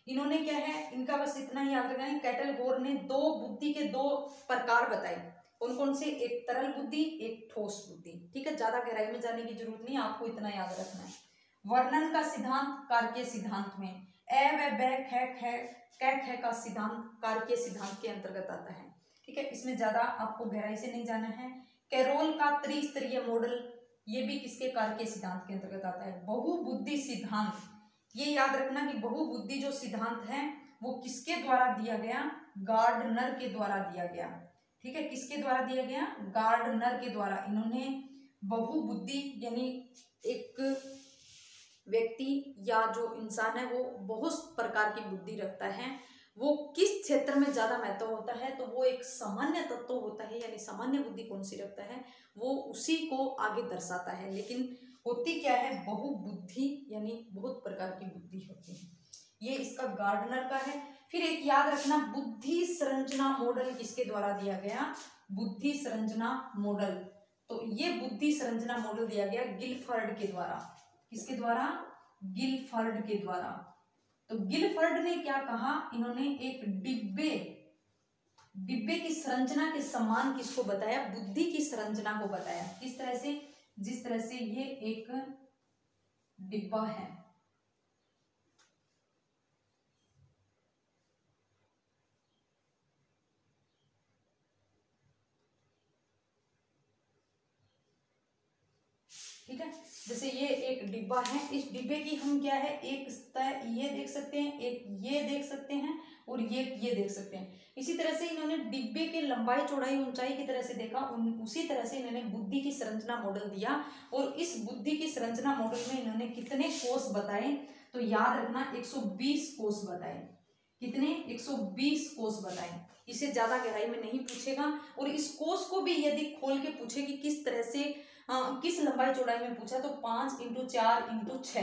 इन्होंने क्या है, इनका बस इतना ही याद रखना है। कैटल हॉर्न ने बुद्धि के दो प्रकार बताए। कौन कौन से, एक तरल बुद्धि, एक ठोस बुद्धि। ठीक है। ज्यादा गहराई में जाने की जरूरत नहीं, आपको इतना याद रखना है। वर्णन का सिद्धांत कार्य सिद्धांत में, ए व बै ख का सिद्धांत कार्य सिद्धांत के अंतर्गत आता है। ठीक है। इसमें ज्यादा आपको गहराई से नहीं जाना है। कैरोल का त्रिस्तरीय मॉडल, ये भी किसके, कार्य सिद्धांत के अंतर्गत आता है। बहुबुद्धि सिद्धांत, ये याद रखना कि बहुबुद्धि जो सिद्धांत है वो किसके द्वारा दिया गया, गार्डनर के द्वारा दिया गया। ठीक है। किसके द्वारा दिया गया, गार्डनर के द्वारा। इन्होंने बहुबुद्धि यानी एक व्यक्ति या जो इंसान है वो बहुत प्रकार की बुद्धि रखता है, वो किस क्षेत्र में ज्यादा महत्व होता है, तो वो एक सामान्य तत्व होता है, यानी सामान्य बुद्धि कौन सी रखता है वो उसी को आगे दर्शाता है। लेकिन होती क्या है, बहुबुद्धि यानी बहुत प्रकार की बुद्धि होती है। ये इसका गार्डनर का है। फिर एक याद रखना, बुद्धि संरचना मॉडल किसके द्वारा दिया गया, बुद्धि संरचना मॉडल। तो ये बुद्धि संरचना मॉडल दिया गया गिलफर्ड के द्वारा। किसके द्वारा, गिलफर्ड के द्वारा। तो गिलफर्ड ने क्या कहा, इन्होंने एक डिब्बे की संरचना के समान किसको बताया, बुद्धि की संरचना को बताया। किस तरह से, जिस तरह से ये एक डिब्बा है, ठीक है। जैसे ये एक डिब्बा है, इस डिब्बे की हम क्या है, एक सतह ये देख सकते हैं, एक ये देख सकते हैं और ये देख सकते हैं। इसी तरह से इन्होंने डिब्बे के लंबाई चौड़ाई ऊंचाई की तरह से देखा, उसी तरह से इन्होंने बुद्धि की संरचना मॉडल दिया। और इस बुद्धि की संरचना मॉडल में इन्होंने कितने कोष बताए, तो याद रखना 120 कोष बताए। कितने, 120 कोष बताए। इसे ज्यादा गहराई में नहीं पूछेगा। और इस कोष को भी यदि खोल के पूछे कि किस तरह से किस लंबाई चौड़ाई में पूछा, तो 5 × 4 × 6।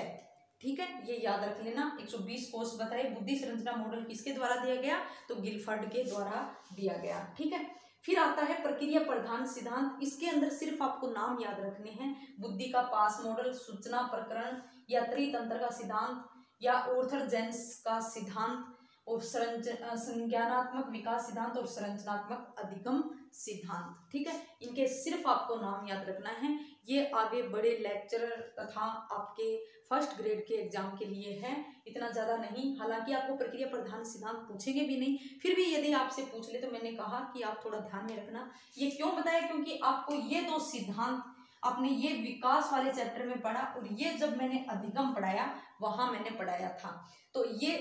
ठीक है, ये याद रख लेना। 120 कोष बताए। बुद्धि संरचना मॉडल किसके द्वारा दिया गया, तो गिलफर्ड के द्वारा दिया गया। ठीक है। फिर आता है प्रक्रिया प्रधान सिद्धांत। इसके अंदर सिर्फ आपको नाम याद रखने हैं। बुद्धि का पास मॉडल, सूचना प्रकरण या त्रितंत्र का सिद्धांत या ऑर्थरजेंस का सिद्धांत और संज्ञानात्मक विकास सिद्धांत और संरचनात्मक अधिगम सिद्धांत। ठीक है, इनके सिर्फ आपको नाम याद रखना है। ये आगे बड़े लेक्चर तथा आपके फर्स्ट ग्रेड के एग्जाम के लिए है, इतना ज्यादा नहीं। हालांकि आपको प्रक्रिया प्रधान सिद्धांत पूछेंगे भी नहीं, फिर भी यदि आपसे पूछ ले तो मैंने कहा कि आप थोड़ा ध्यान में रखना। ये क्यों बताया, क्योंकि आपको ये दो सिद्धांत आपने ये विकास वाले चैप्टर में पढ़ा और ये जब मैंने अधिगम पढ़ाया वहां मैंने पढ़ाया था। तो ये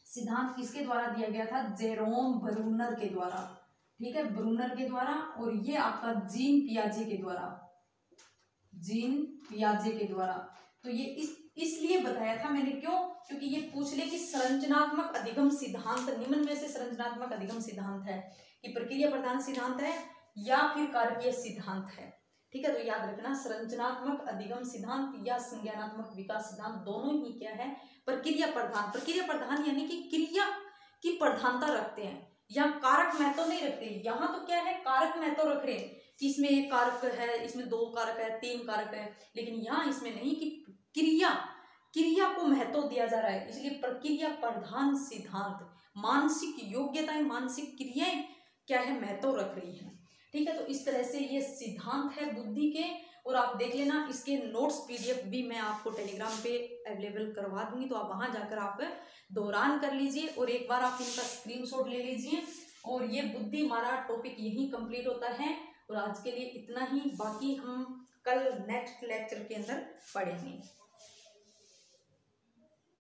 सिद्धांत किसके द्वारा दिया गया था, जेरोम ब्रूनर के द्वारा। ठीक है, ब्रूनर के द्वारा। और ये आपका जीन पियाजे के द्वारा, जीन पियाजे के द्वारा। तो ये इसलिए बताया था मैंने, क्यों, क्योंकि ये पूछ ले कि संरचनात्मक अधिगम सिद्धांत निम्न में से संरचनात्मक अधिगम सिद्धांत है कि प्रक्रिया प्रधान सिद्धांत है या फिर कारकीय सिद्धांत है। ठीक है, तो याद रखना संरचनात्मक अधिगम सिद्धांत या संज्ञानात्मक विकास सिद्धांत दोनों ही क्या है, प्रक्रिया प्रधान। प्रक्रिया प्रधान यानी कि क्रिया की प्रधानता रखते हैं, यहाँ कारक महत्व नहीं रखते। यहाँ तो क्या है, कारक महत्व रख रहे हैं कि इसमें एक कारक है, इसमें 2 कारक है, 3 कारक है, लेकिन यहाँ इसमें नहीं कि क्रिया को महत्व दिया जा रहा है। इसलिए प्रक्रिया प्रधान सिद्धांत, मानसिक योग्यताएं, मानसिक क्रियाएं क्या है, महत्व रख रही है। ठीक है, तो इस तरह से ये सिद्धांत है बुद्धि के। और आप देख लेना, इसके नोट्स PDF भी मैं आपको टेलीग्राम पे अवेलेबल करवा दूंगी, तो आप वहां जाकर आप दोहरान कर लीजिए और एक बार आप इनका स्क्रीनशॉट ले लीजिए। और ये बुद्धि हमारा टॉपिक यही कंप्लीट होता है। और आज के लिए इतना ही, बाकी हम कल नेक्स्ट लेक्चर के अंदर पढ़ेंगे।